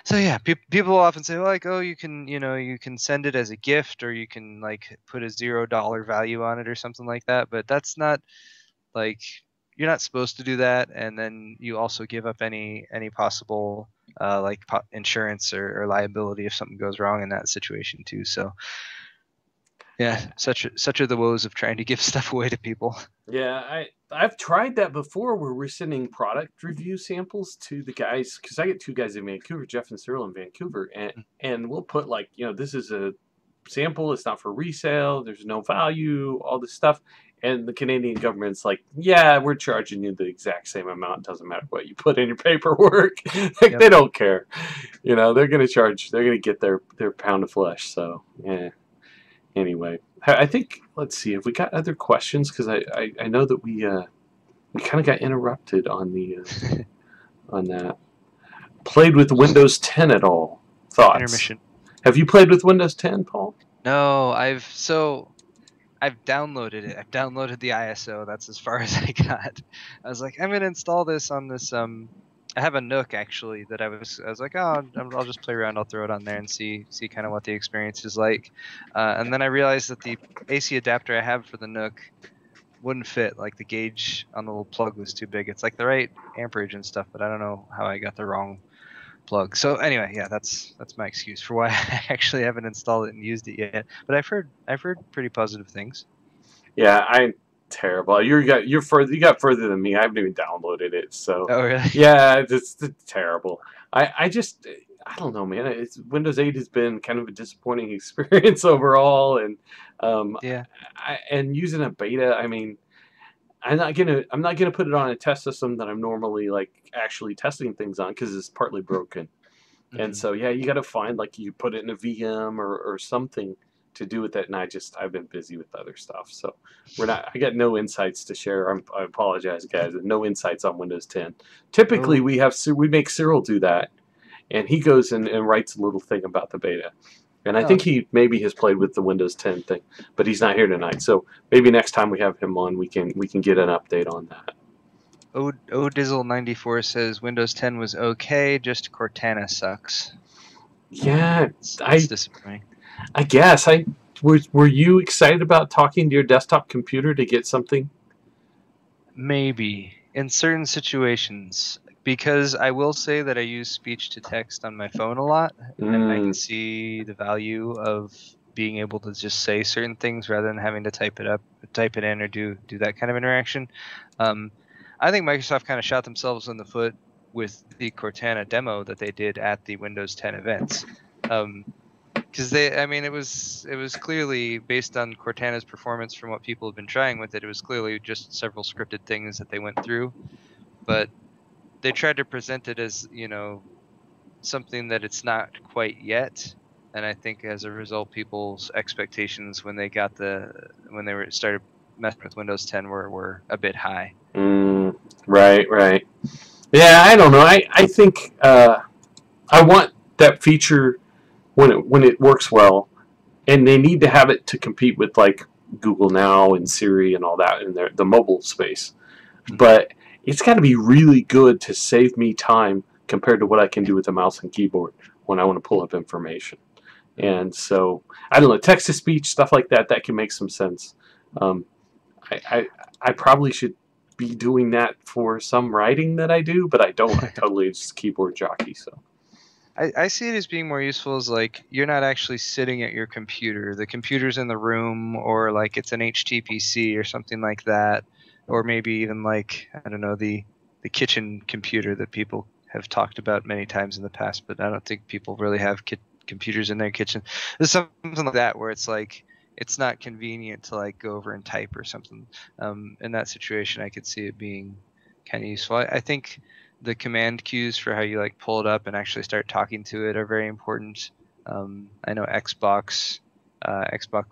B: So yeah, people often say like, oh, you can send it as a gift, or you can like put a $0 value on it or something like that. But that's not like, you're not supposed to do that. And then you also give up any possible like insurance or liability if something goes wrong in that situation too. So yeah, such are the woes of trying to give stuff away to people.
C: Yeah, I've tried that before, where we're sending product review samples to the guys, because I get 2 guys in Vancouver, Jeff and Cyril in Vancouver, and we'll put like, this is a sample, it's not for resale, there's no value, all this stuff. And the Canadian government's like, yeah, we're charging you the exact same amount. It doesn't matter what you put in your paperwork. Like,
B: Yep.
C: They don't care. They're going to get their pound of flesh. So, yeah. Anyway, I think, let's see, if we got other questions, because I know that we kind of got interrupted on the on that. Played with Windows 10 at all? Thoughts?
B: Intermission.
C: Have you played with Windows 10, Paul?
B: No, I've downloaded it. I've downloaded the ISO. That's as far as I got. I was like, I'm gonna install this on this. I have a Nook actually that I was like, oh, I'll just play around. I'll throw it on there and see kind of what the experience is like. And then I realized that the AC adapter I have for the Nook wouldn't fit. Like the gauge on the little plug was too big. It's like the right amperage and stuff, but I don't know how I got the wrong plug. So anyway, yeah, that's my excuse for why I actually haven't installed it and used it yet. But I've heard pretty positive things.
C: Yeah, I'm terrible. You got further than me. I haven't even downloaded it. So
B: Oh really?
C: yeah, it's terrible. I don't know, man. Windows 8 has been kind of a disappointing experience overall, and
B: Yeah.
C: and using a beta. I mean, I'm not gonna put it on a test system that I'm normally like actually testing things on, because it's partly broken. And so yeah, you got to find, like, you put it in a VM or something to do with it. And I've been busy with other stuff, so I got no insights to share. I apologize, guys. No insights on Windows 10. Typically, we make Cyril do that, and he goes and writes a little thing about the beta. And I think he maybe has played with the Windows 10 thing, but he's not here tonight. So maybe next time we have him on, we can get an update on that.
B: Odizzle94 says Windows 10 was okay, just Cortana sucks.
C: Yeah,
B: it's disappointing.
C: I guess. Were you excited about talking to your desktop computer to get something?
B: Maybe in certain situations, because I will say that I use speech to text on my phone a lot, and I can see the value of being able to just say certain things rather than having to type it in, or do that kind of interaction. I think Microsoft kind of shot themselves in the foot with the Cortana demo that they did at the Windows 10 events, because it was clearly based on Cortana's performance from what people have been trying with it. It was clearly just several scripted things that they went through, but they tried to present it as, something that it's not quite yet. And I think as a result, people's expectations when they started messing with Windows 10 were a bit high.
C: Right. Yeah, I don't know. I think I want that feature when it works well, and they need to have it to compete with like Google Now and Siri and all that in the mobile space. But it's got to be really good to save me time compared to what I can do with a mouse and keyboard when I want to pull up information. And so, I don't know, text-to-speech, stuff like that can make some sense. I probably should be doing that for some writing that I do, but I don't. I totally just keyboard jockey. So
B: I see it as being more useful as like you're not actually sitting at your computer. The computer's in the room, or like it's an HTPC or something like that, or maybe even like, I don't know, the kitchen computer that people have talked about many times in the past, but I don't think people really have computers in their kitchen. There's something like that where it's like it's not convenient to like go over and type or something. In that situation, I could see it being kind of useful. I think the command cues for how you like pull it up and actually start talking to it are very important. I know Xbox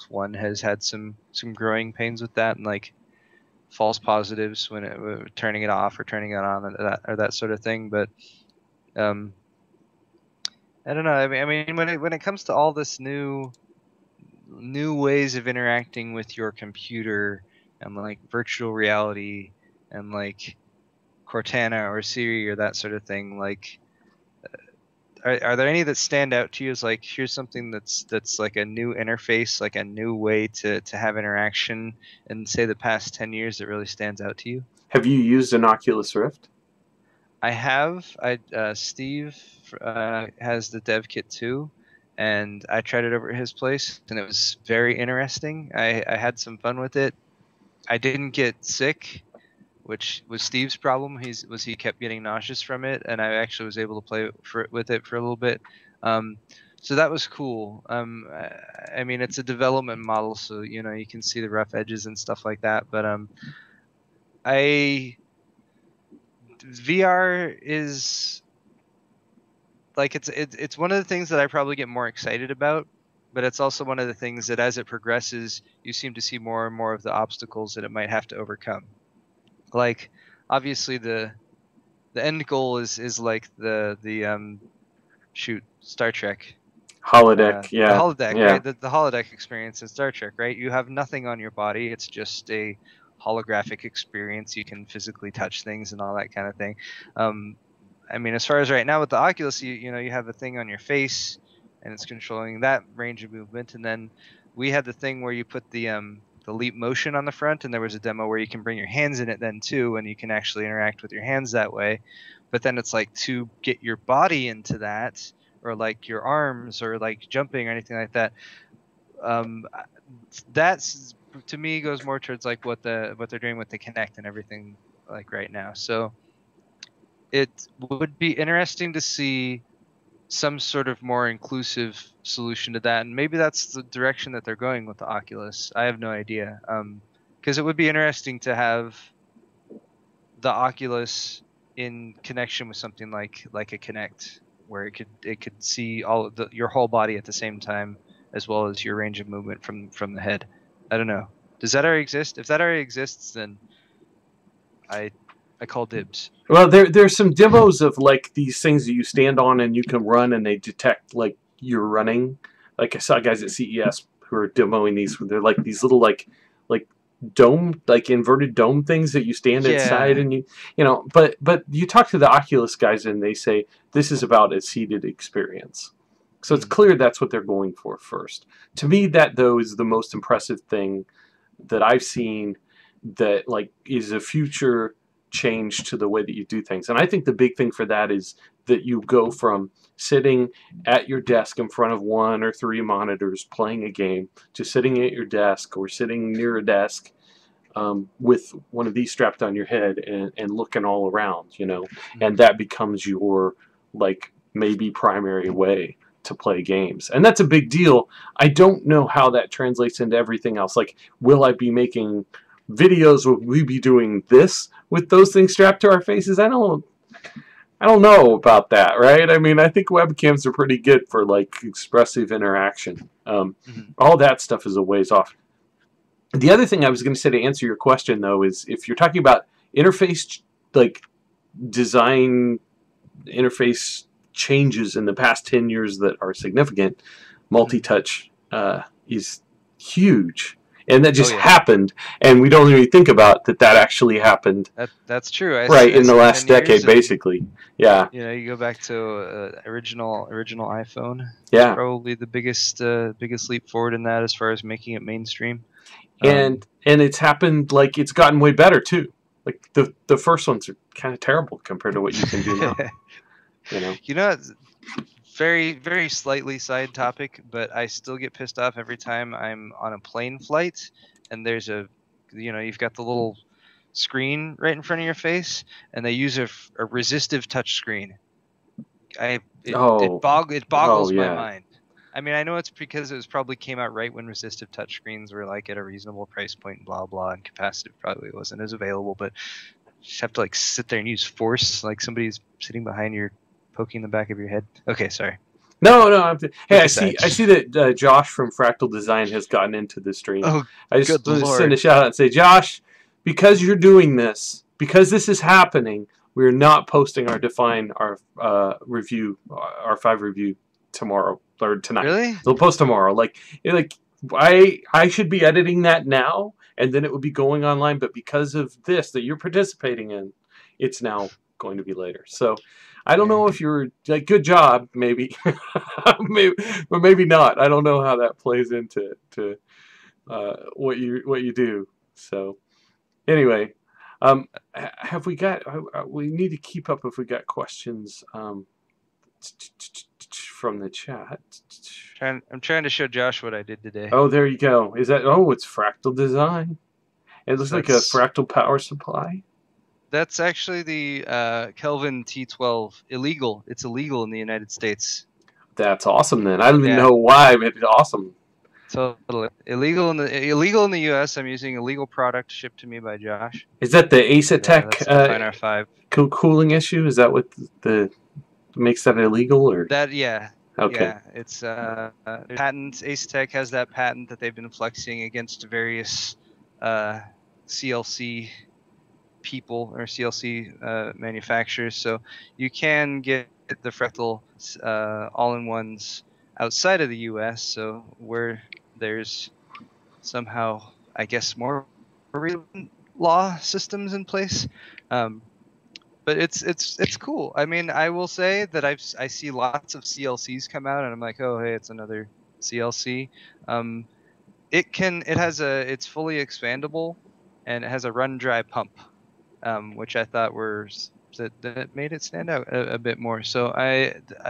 B: One has had some growing pains with that, and like false positives when turning it off or turning it on, or that sort of thing. But I don't know. I mean, when it comes to all this new ways of interacting with your computer and like virtual reality and like Cortana or Siri or that sort of thing, like are there any that stand out to you as like here's something that's like a new interface, like a new way to have interaction in say the past 10 years that really stands out to you?
C: Have you used an Oculus Rift?
B: I have. Steve has the dev kit too, and I tried it over at his place, and it was very interesting. I had some fun with it. I didn't get sick, which was Steve's problem. He kept getting nauseous from it, and I actually was able to play with it for a little bit. So that was cool. I mean, it's a development model, so you know you can see the rough edges and stuff like that. But VR is like it's one of the things that I probably get more excited about, but it's also one of the things that as it progresses, you seem to see more and more of the obstacles that it might have to overcome. Like obviously the end goal is like the Star Trek
C: Holodeck,
B: the
C: yeah.
B: holodeck,
C: Yeah.
B: right? The holodeck experience in Star Trek, right? You have nothing on your body. It's just a holographic experience. You can physically touch things and all that kind of thing. I mean, as far as right now with the Oculus, you know, you have a thing on your face, and it's controlling that range of movement. And then we had the thing where you put the leap motion on the front, and there was a demo where you can bring your hands in it then too, and you can actually interact with your hands that way. But then it's like to get your body into that, or like your arms, or like jumping or anything like that. That's to me goes more towards like what they're doing with the Kinect and everything like right now. So it would be interesting to see some sort of more inclusive solution to that, and maybe that's the direction that they're going with the Oculus. I have no idea, because it would be interesting to have the Oculus in connection with something like a Kinect, where it could see all of your whole body at the same time, as well as your range of movement from the head. I don't know. Does that already exist? If that already exists, then I call dibs.
C: Well, there's some demos of like these things that you stand on and you can run, and they detect like you're running. Like I saw guys at CES who are demoing these. They're like these little like dome, like inverted dome things that you stand inside, and you know. But you talk to the Oculus guys and they say this is about a seated experience. So it's clear that's what they're going for first. To me, that though is the most impressive thing that I've seen that like is a future change to the way that you do things. And I think the big thing for that is that you go from sitting at your desk in front of 1 or 3 monitors playing a game to sitting at your desk or sitting near a desk with one of these strapped on your head and looking all around, you know, and that becomes your like maybe primary way to play games. And that's a big deal. I don't know how that translates into everything else. Like, will I be making videos? Will we be doing this with those things strapped to our faces? I don't know about that, right? I mean, I think webcams are pretty good for like expressive interaction. All that stuff is a ways off. The other thing I was going to say to answer your question though is if you're talking about interface, like design interface changes in the past 10 years that are significant, multi-touch is huge. And that just happened, and we don't really think about that actually happened.
B: That's true.
C: In the last decade, basically. Yeah.
B: You know, you go back to original iPhone.
C: Yeah.
B: Probably the biggest leap forward in that as far as making it mainstream.
C: And it's happened, like, it's gotten way better, too. Like, the first ones are kind of terrible compared to what you can do now. You know?
B: Very, very slightly side topic, but I still get pissed off every time I'm on a plane flight and there's you've got the little screen right in front of your face, and they use a resistive touch screen. It boggles my mind. I mean, I know it's because it probably came out right when resistive touch screens were like at a reasonable price point, blah blah, and capacitive probably wasn't as available, but you just have to like sit there and use force, like somebody's sitting behind you, poking the back of your head. Okay, sorry.
C: No. Hey, I see that Josh from Fractal Design has gotten into the stream.
B: Oh,
C: I just send a shout out and say, Josh, because you're doing this, because this is happening, we're not posting our Define, our 5 review tomorrow or tonight.
B: Really?
C: They'll post tomorrow. Like I should be editing that now, and then it would be going online. But because of this that you're participating in, it's now going to be later. So I don't know if you're like, good job, maybe, maybe, but maybe not. I don't know how that plays into what you do. So anyway, have we got? We need to keep up if we got questions from the chat.
B: I'm trying to show Josh what I did today.
C: Oh, there you go. Is that? Oh, it's fractal design. It looks like a fractal power supply.
B: That's actually the Kelvin T12. Illegal. It's illegal in the United States.
C: That's awesome. Then I don't even know why, but it's awesome.
B: Totally illegal in the U.S. I'm using a legal product shipped to me by Josh.
C: Is that the ATT cooling issue? Is that what the makes that illegal, or
B: that? Yeah.
C: Okay.
B: Yeah, it's patent. ATT has that patent that they've been flexing against various CLC people or CLC manufacturers. So you can get the fractal all-in-ones outside of the U.S. So where there's somehow, I guess, more law systems in place. But it's cool. I mean, I will say that I see lots of CLCs come out, and I'm like, oh hey, it's another CLC. It's fully expandable, and it has a run dry pump, which I thought that made it stand out a bit more. So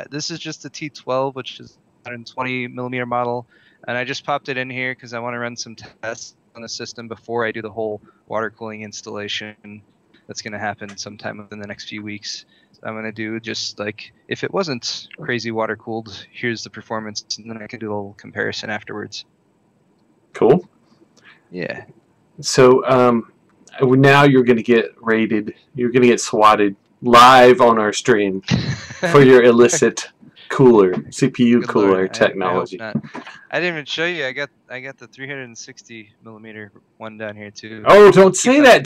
B: this is just the T12, which is 120 millimeter model, and I just popped it in here because I want to run some tests on the system before I do the whole water cooling installation. That's going to happen sometime within the next few weeks. I'm going to do just like, if it wasn't crazy water cooled, here's the performance, and then I can do a little comparison afterwards.
C: Cool.
B: Yeah.
C: So now you're going to get raided. You're going to get swatted live on our stream for your illicit CPU
B: Good
C: cooler
B: Lord.
C: technology.
B: I didn't even show you. I got the 360 millimeter one down here too.
C: Oh, don't say that.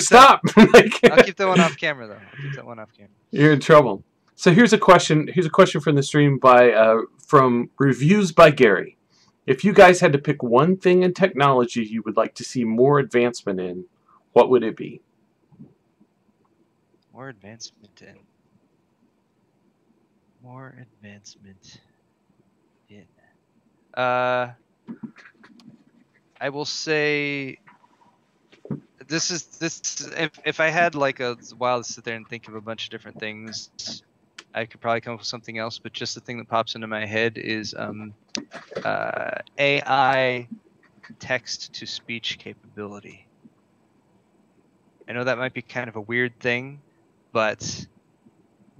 C: Stop.
B: I'll keep that one off camera though. I'll keep that one off camera.
C: You're in trouble. So here's a question. Here's a question from the stream from Reviews by Gary. If you guys had to pick one thing in technology you would like to see more advancement in, what would it be?
B: More advancement in. More advancement in. I will say this. If I had like a while to sit there and think of a bunch of different things, I could probably come up with something else. But just the thing that pops into my head is AI text to speech capability. I know that might be kind of a weird thing, but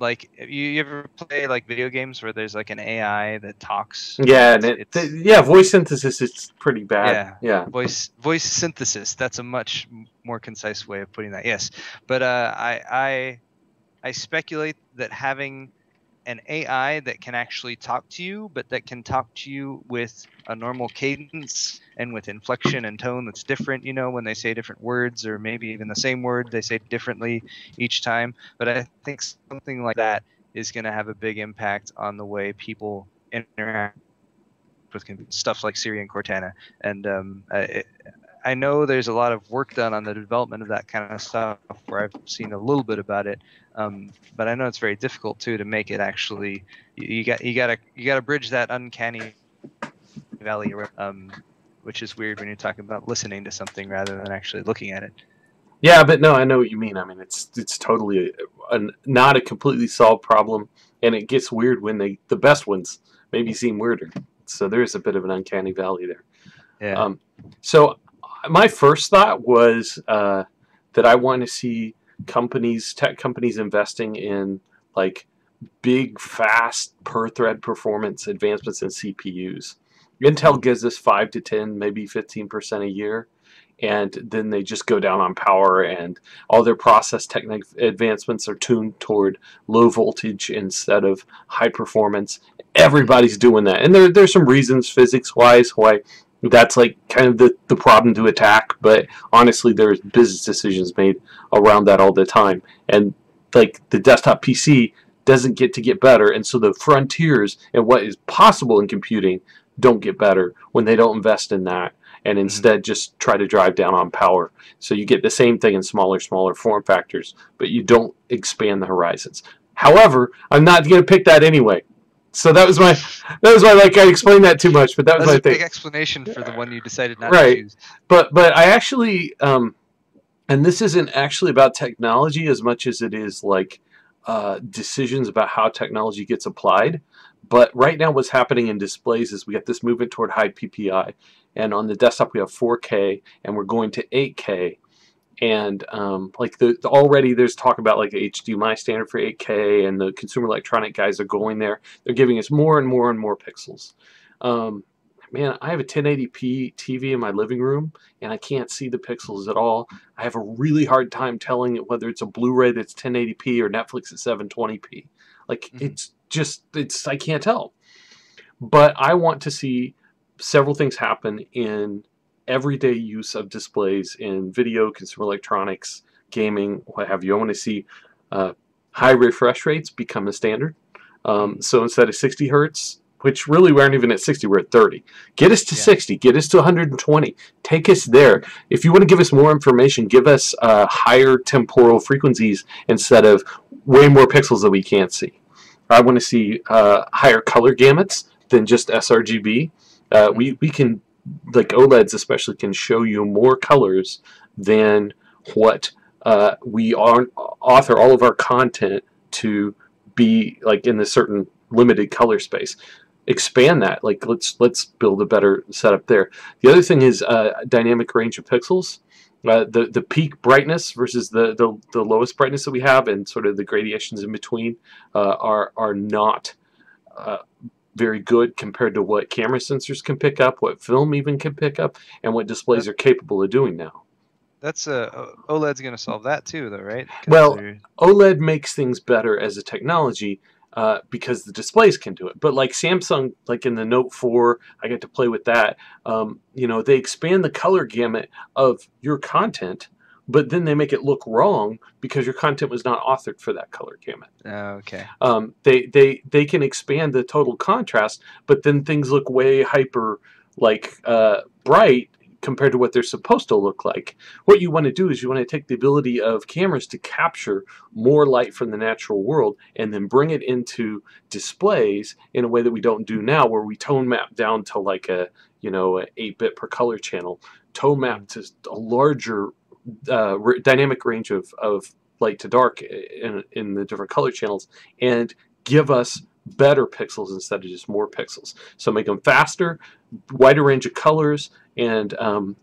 B: like, you ever play like video games where there's like an AI that talks?
C: Yeah, voice synthesis is pretty bad. Yeah.
B: Voice synthesis. That's a much more concise way of putting that. Yes, but I speculate that having an AI that can actually talk to you, but that can talk to you with a normal cadence and with inflection and tone that's different, you know, when they say different words, or maybe even the same word they say differently each time. But I think something like that is going to have a big impact on the way people interact with stuff like Siri and Cortana. And I know there's a lot of work done on the development of that kind of stuff, where I've seen a little bit about it, but I know it's very difficult too to make it actually. You gotta bridge that uncanny valley, which is weird when you're talking about listening to something rather than actually looking at it.
C: Yeah, but no, I know what you mean. I mean, it's totally not a completely solved problem, and it gets weird when the best ones maybe seem weirder. So there's a bit of an uncanny valley there.
B: Yeah.
C: So my first thought was that I want to see tech companies investing in like big, fast per-thread performance advancements in CPUs. Intel gives us 5 to 10, maybe 15% a year, and then they just go down on power, and all their process technique advancements are tuned toward low voltage instead of high performance. Everybody's doing that, and there's some reasons physics-wise why that's like kind of the problem to attack, but honestly there's business decisions made around that all the time. And like the desktop PC doesn't get better, and so the frontiers and what is possible in computing don't get better when they don't invest in that, and instead just try to drive down on power. So you get the same thing in smaller form factors, but you don't expand the horizons. However, I'm not going to pick that anyway. So that was my like, I explained that too much, but that was my thing.
B: That's a big explanation for the one you decided not to choose.
C: But I actually, and this isn't actually about technology as much as it is like decisions about how technology gets applied. But right now what's happening in displays is we got this movement toward high PPI. And on the desktop we have 4K, and we're going to 8K. And like already there's talk about like HDMI standard for 8K, and the consumer electronic guys are going there. They're giving us more and more and more pixels. Man, I have a 1080p TV in my living room, and I can't see the pixels at all. I have a really hard time telling it whether it's a Blu-ray that's 1080p or Netflix at 720p. Like, it's just, I can't tell. But I want to see several things happen in everyday use of displays in video, consumer electronics, gaming, what have you. I want to see high refresh rates become a standard. So instead of 60 hertz, which really we aren't even at 60, we're at 30. Get us to 60, get us to 120, take us there. If you want to give us more information, give us higher temporal frequencies instead of way more pixels that we can't see. I want to see higher color gamuts than just sRGB. We can, like OLEDs especially, can show you more colors than what we author all of our content to be like in this certain limited color space. Expand that. Like let's build a better setup there. The other thing is dynamic range of pixels. The peak brightness versus the lowest brightness that we have, and sort of the gradations in between are not very good compared to what camera sensors can pick up, what film even can pick up, and what displays are capable of doing now.
B: That's OLED's going to solve that too, though, right?
C: Well, OLED makes things better as a technology because the displays can do it. But like Samsung, like in the Note 4, I get to play with that. You know, they expand the color gamut of your content, but then they make it look wrong because your content was not authored for that color gamut.
B: Oh, okay.
C: They can expand the total contrast, but then things look way hyper like bright compared to what they're supposed to look like. What you want to do is you want to take the ability of cameras to capture more light from the natural world and then bring it into displays in a way that we don't do now, where we tone map down to like a, you know, 8-bit per color channel, tone map to a larger dynamic range of light to dark in the different color channels, and give us better pixels instead of just more pixels. So make them faster, wider range of colors, and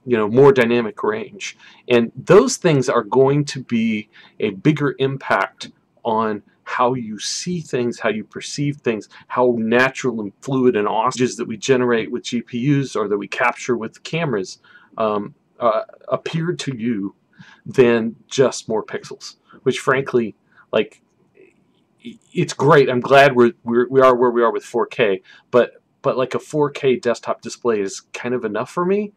C: you know, more dynamic range. And those things are going to be a bigger impact on how you see things, how you perceive things, how natural and fluid and images that we generate with GPUs or that we capture with cameras appear to you than just more pixels. Which, frankly, like, it's great. I'm glad we are where we are with 4K, but like a 4K desktop display is kind of enough for me.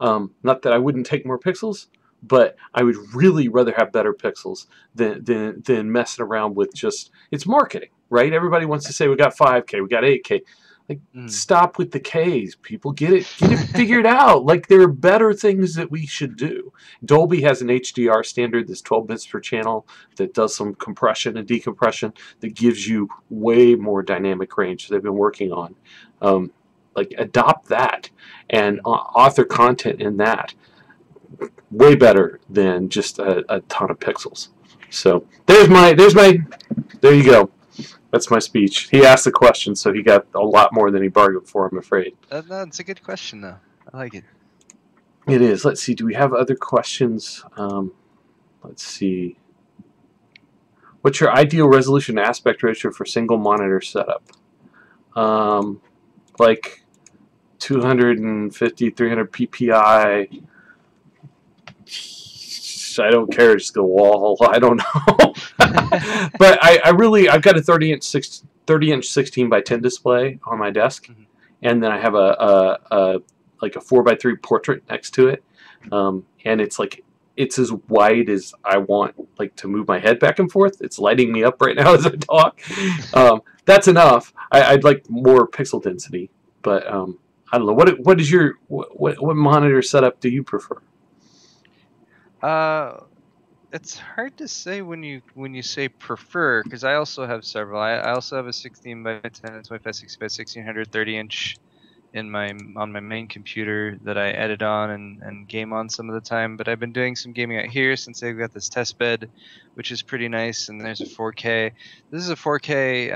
C: Not that I wouldn't take more pixels, but I would really rather have better pixels than messing around with just, it's marketing, right? Everybody wants to say we got 5K, we got 8K. Like, stop with the Ks, people. Get it figured out. Like, there are better things that we should do. Dolby has an HDR standard that's 12 bits per channel that does some compression and decompression that gives you way more dynamic range they've been working on. Like, adopt that and author content in that. Way better than just a ton of pixels. So there you go. That's my speech. He asked the question, so he got a lot more than he bargained for, I'm afraid.
B: That's a good question, though. I like it.
C: It is. Let's see. Do we have other questions? Let's see. What's your ideal resolution aspect ratio for single monitor setup? Like 250, 300 PPI. I don't care, just go wall. I don't know. But I've got a 30-inch 16 by 10 display on my desk, and then I have a like a 4x3 portrait next to it, and it's like it's as wide as I want, like, to move my head back and forth. It's lighting me up right now as I talk. That's enough. I'd like more pixel density, but I don't know. What is your what monitor setup do you prefer?
B: It's hard to say when you say prefer, because I also have several. I also have a 16 by 10, 2560 by 1600 30-inch on my main computer that I edit on and game on some of the time. But I've been doing some gaming out here since I've got this test bed, which is pretty nice. And there's a 4K. This is a 4K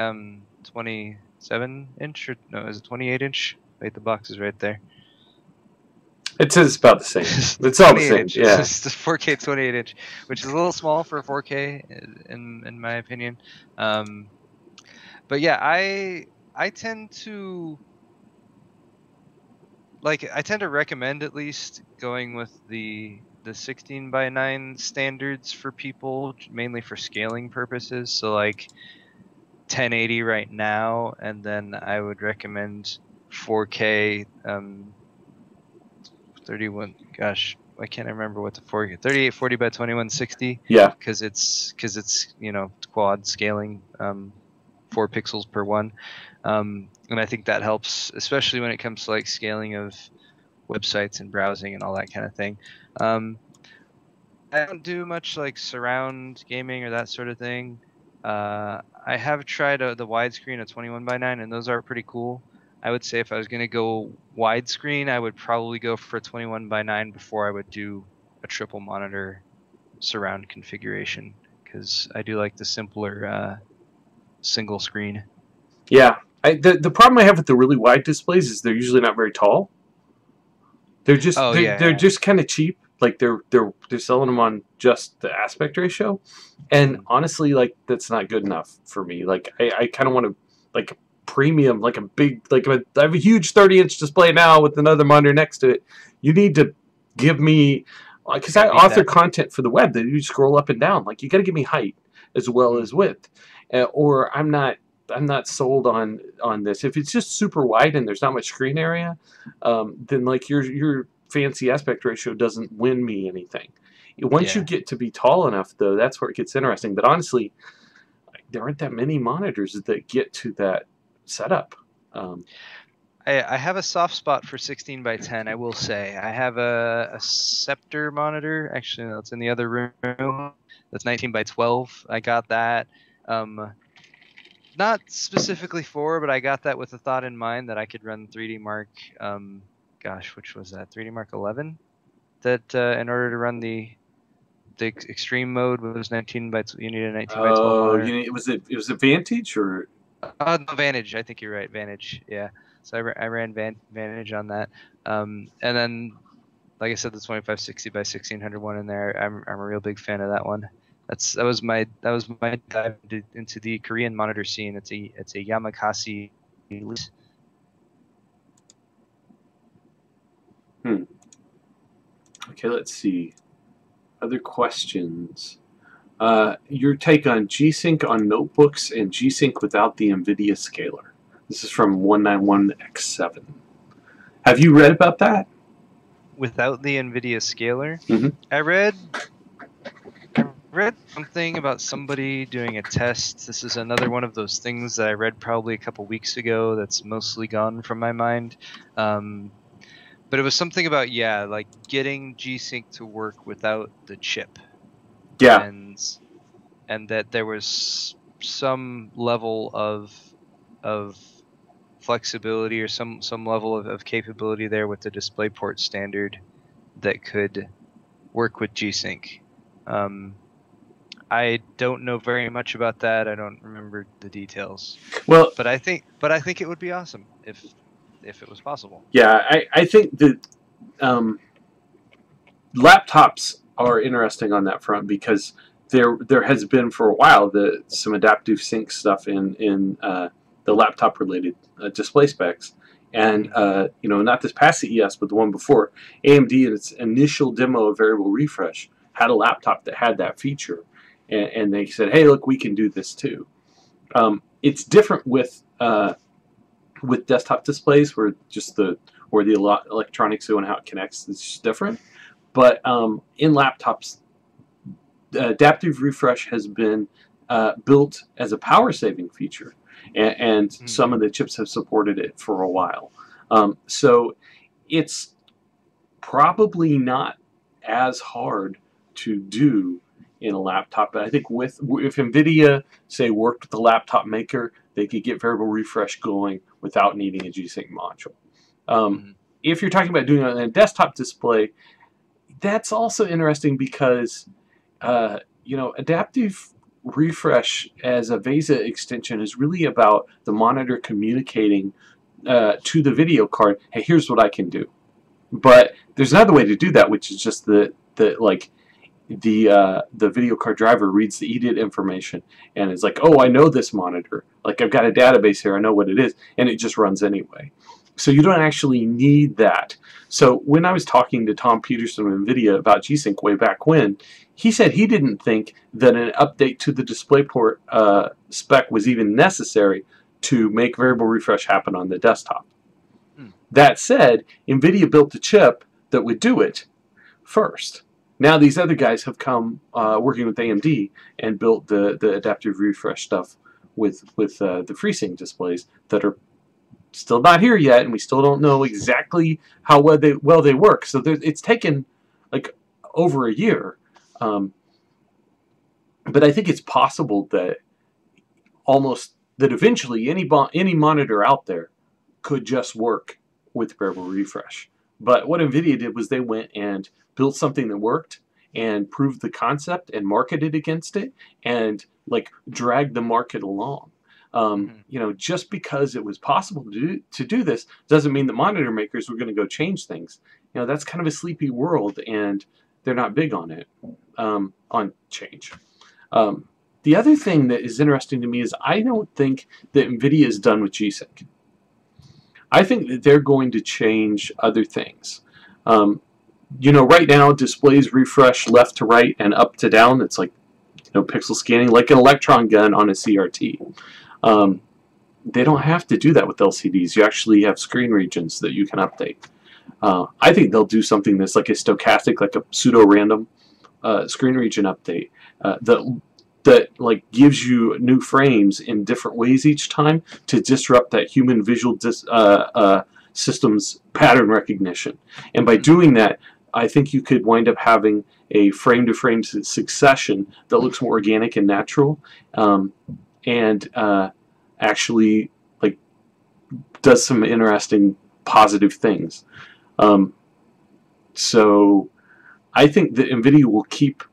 B: 27-inch, or no, is it 28-inch? Wait, the box is right there.
C: It says about the same. It's all the same.
B: Inch.
C: Yeah.
B: It's the 4K 28-inch, which is a little small for a 4K in my opinion. But yeah, I tend to recommend at least going with the 16 by 9 standards for people, mainly for scaling purposes. So like 1080 right now, and then I would recommend 4K 31. Gosh, I can't remember what the 4K 3840 by 2160.
C: Yeah.
B: Because it's quad scaling, 4 pixels per one. And I think that helps, especially when it comes to like scaling of websites and browsing and all that kind of thing. I don't do much like surround gaming or that sort of thing. I have tried the widescreen of 21 by 9, and those are pretty cool. I would say if I was going to go widescreen, I would probably go for 21 by 9 before I would do a triple monitor surround configuration, because I do like the simpler single screen.
C: Yeah. The problem I have with the really wide displays is they're usually not very tall. They're just they're just kind of cheap. Like they're selling them on just the aspect ratio, and honestly, like that's not good enough for me. Like I kind of want to like premium, like a big, like I have a huge 30-inch display now with another monitor next to it. You need to give me, because I author content for the web that you scroll up and down. Like you got to give me height as well as width, or I'm not sold on this. If it's just super wide and there's not much screen area, then like your fancy aspect ratio doesn't win me anything. Once you get to be tall enough, though, that's where it gets interesting. But honestly, there aren't that many monitors that get to that setup.
B: I have a soft spot for 16 by 10. I will say I have a Scepter monitor. Actually, no, it's in the other room. That's 19 by 12. I got that. Not specifically for, but I got that with the thought in mind that I could run 3D Mark. Gosh, which was that? 3D Mark 11. That in order to run the extreme mode was 19 by. You need a 19 by 12.
C: Oh, it was a Vantage or?
B: No, Vantage. I think you're right. Vantage. Yeah. So I ran Vantage on that. And then, like I said, the 2560 by 1600 one in there. I'm a real big fan of that one. That was my dive into the Korean monitor scene. It's a Yamakasi.
C: Okay, let's see. Other questions. Your take on G-Sync on notebooks and G-Sync without the NVIDIA scaler. This is from 191X7. Have you read about that?
B: Without the NVIDIA scaler?
C: Mm-hmm.
B: I read something about somebody doing a test. This is another one of those things that I read probably a couple weeks ago that's mostly gone from my mind. But it was something about, like getting G-Sync to work without the chip.
C: Yeah.
B: And that there was some level of flexibility or some level of capability there with the DisplayPort standard that could work with G-Sync. I don't know very much about that. I don't remember the details.
C: Well,
B: but I think it would be awesome if it was possible.
C: Yeah, I think that laptops are interesting on that front because there has been for a while some adaptive sync stuff in the laptop related display specs, and not this past CES but the one before, AMD in its initial demo of variable refresh had a laptop that had that feature, and they said, hey, look, we can do this too. It's different with desktop displays where the electronics and how it connects is just different. But in laptops, adaptive refresh has been built as a power-saving feature, and some of the chips have supported it for a while. So it's probably not as hard to do in a laptop. But I think if NVIDIA, say, worked with the laptop maker, they could get variable refresh going without needing a G-Sync module. If you're talking about doing it on a desktop display, that's also interesting because adaptive refresh as a VESA extension is really about the monitor communicating to the video card, hey, here's what I can do. But there's another way to do that, which is just the video card driver reads the EDIT information and it's like, oh, I know this monitor. Like, I've got a database here, I know what it is, and it just runs anyway. So you don't actually need that. So when I was talking to Tom Peterson of NVIDIA about G-Sync way back when, he said he didn't think that an update to the DisplayPort spec was even necessary to make variable refresh happen on the desktop. That said, NVIDIA built a chip that would do it first. Now these other guys have come working with AMD and built the adaptive refresh stuff with the FreeSync displays that are still not here yet, and we still don't know exactly how well they work. So it's taken like over a year, but I think it's possible that eventually any monitor out there could just work with variable refresh. But what NVIDIA did was they went and built something that worked and proved the concept and marketed against it and like dragged the market along. Just because it was possible to do this doesn't mean that monitor makers were going to go change things. That's kind of a sleepy world, and they're not big on it, on change. The other thing that is interesting to me is I don't think that NVIDIA is done with G-Sync. I think that they're going to change other things. Right now displays refresh left to right and up to down. It's like pixel scanning, like an electron gun on a CRT. They don't have to do that with LCDs. You actually have screen regions that you can update. I think they'll do something that's like a stochastic, like a pseudo-random screen region update that like gives you new frames in different ways each time to disrupt that human visual system's pattern recognition. And by doing that, I think you could wind up having a frame-to-frame succession that looks more organic and natural, and actually like does some interesting positive things. So I think that NVIDIA will keep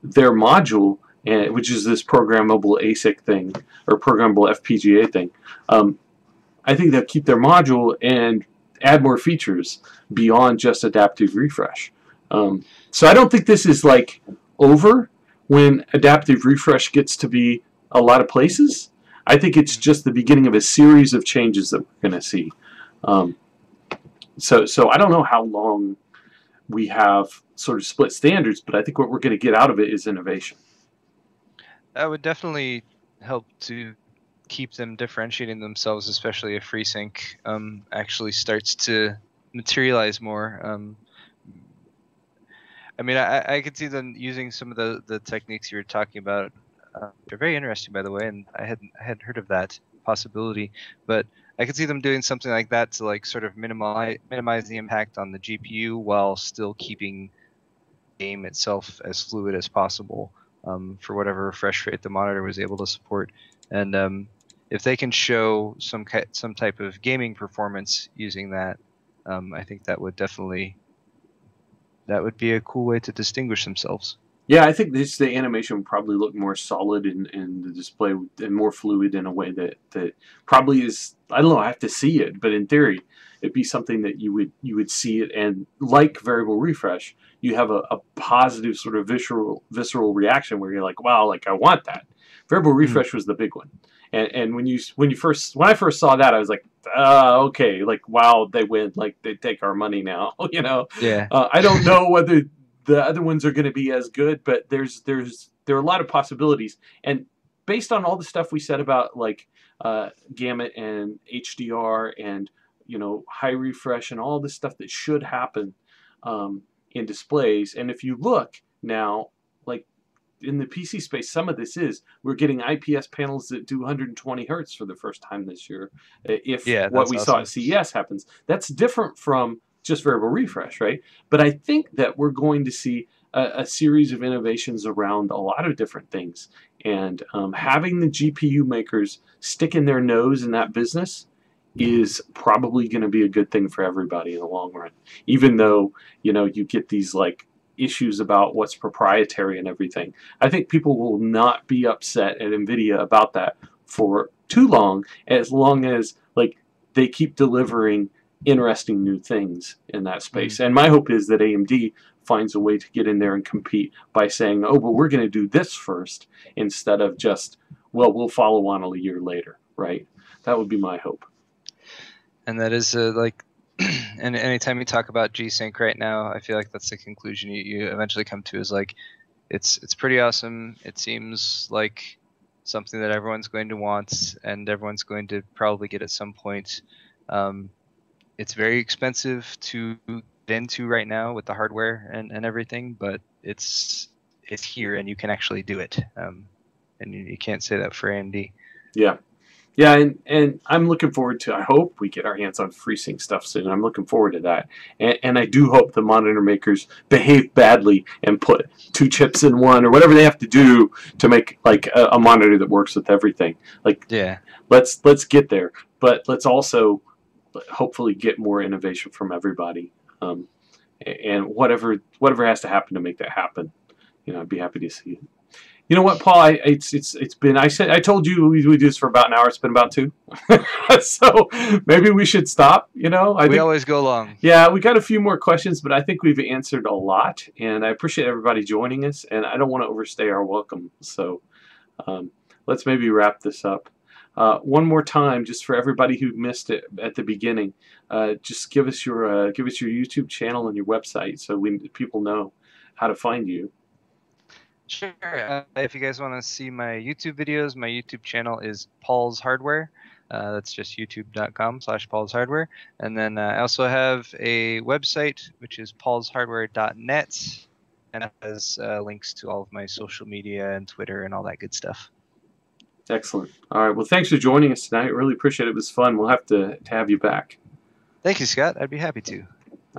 C: their module, which is this programmable ASIC thing or programmable FPGA thing. I think they'll keep their module and add more features beyond just adaptive refresh. So I don't think this is like over when adaptive refresh gets to be a lot of places. I think it's just the beginning of a series of changes that we're going to see. So I don't know how long we have sort of split standards, but I think what we're going to get out of it is innovation.
B: That would definitely help to keep them differentiating themselves, especially if FreeSync actually starts to materialize more. I mean, I could see them using some of the techniques you were talking about. They're very interesting, by the way, and I hadn't heard of that possibility. But I could see them doing something like that to like sort of minimize the impact on the GPU while still keeping the game itself as fluid as possible for whatever refresh rate the monitor was able to support. And if they can show some type of gaming performance using that, I think that would be a cool way to distinguish themselves.
C: Yeah, I think the animation would probably look more solid and the display and more fluid in a way that probably is, I don't know, I have to see it, but in theory it'd be something that you would see it, and like variable refresh, you have a positive sort of visceral reaction where you're like, wow, like I want that. Variable refresh was the big one. And when I first saw that, I was like, okay, like wow, they win, like they take our money now,
B: Yeah.
C: I don't know whether the other ones are going to be as good, but there are a lot of possibilities. And based on all the stuff we said about like gamut and HDR and high refresh and all this stuff that should happen, in displays. And if you look now, like in the PC space, some of this is we're getting IPS panels that do 120 hertz for the first time this year. If what we saw at CES happens, that's different from just variable refresh, right? But I think that we're going to see a series of innovations around a lot of different things. And having the GPU makers sticking their nose in that business is probably going to be a good thing for everybody in the long run. Even though, you know, you get these like issues about what's proprietary and everything. I think people will not be upset at NVIDIA about that for too long as like they keep delivering interesting new things in that space. And my hope is that AMD finds a way to get in there and compete by saying, oh, but we're going to do this first instead of just, well, we'll follow on a year later, right? That would be my hope.
B: And that is like, and anytime you talk about G-Sync right now, I feel like that's the conclusion you eventually come to, is like, it's pretty awesome. It seems like something that everyone's going to want and everyone's going to probably get at some point. It's very expensive to get into right now with the hardware and everything, but it's here and you can actually do it. And you can't say that for AMD.
C: Yeah. Yeah, and I'm looking forward to, I hope we get our hands on FreeSync stuff soon. I'm looking forward to that. And I do hope the monitor makers behave badly and put 2 chips in one or whatever they have to do to make like a monitor that works with everything. Like, yeah, let's get there. But let's also hopefully get more innovation from everybody. And whatever has to happen to make that happen, you know, I'd be happy to see it. You know what, Paul? It's been. I told you we do this for about an hour. It's been about 2. So maybe we should stop. You know,
B: we always go long.
C: Yeah, we got a few more questions, but I think we've answered a lot, and I appreciate everybody joining us. And I don't want to overstay our welcome, so let's maybe wrap this up. One more time, just for everybody who missed it at the beginning, just give us your YouTube channel and your website so people know how to find you.
B: Sure. If you guys want to see my YouTube videos, my YouTube channel is Paul's Hardware. That's just youtube.com/Paul's Hardware. And then I also have a website, which is paulshardware.net, and it has links to all of my social media and Twitter and all that good stuff.
C: Excellent. All right. Well, thanks for joining us tonight. Really appreciate it. It was fun. We'll have to have you back.
B: Thank you, Scott. I'd be happy to.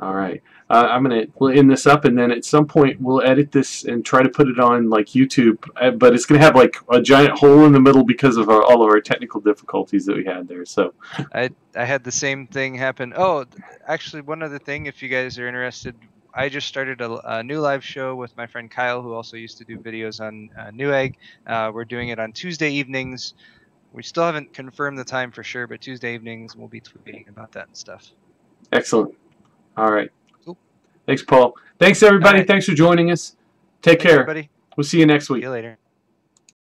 C: All right. We'll end this up, and then at some point we'll edit this and try to put it on like YouTube, but it's going to have like a giant hole in the middle because of all of our technical difficulties that we had there. So
B: I had the same thing happen. Oh, actually, one other thing, if you guys are interested, I just started a new live show with my friend Kyle, who also used to do videos on Newegg. We're doing it on Tuesday evenings. We still haven't confirmed the time for sure, but Tuesday evenings we'll be tweeting about that and stuff.
C: Excellent. All right. Cool. Thanks, Paul. Thanks, everybody. Right. Thanks for joining us. Thanks, care. Everybody. We'll see you next week.
B: See you later.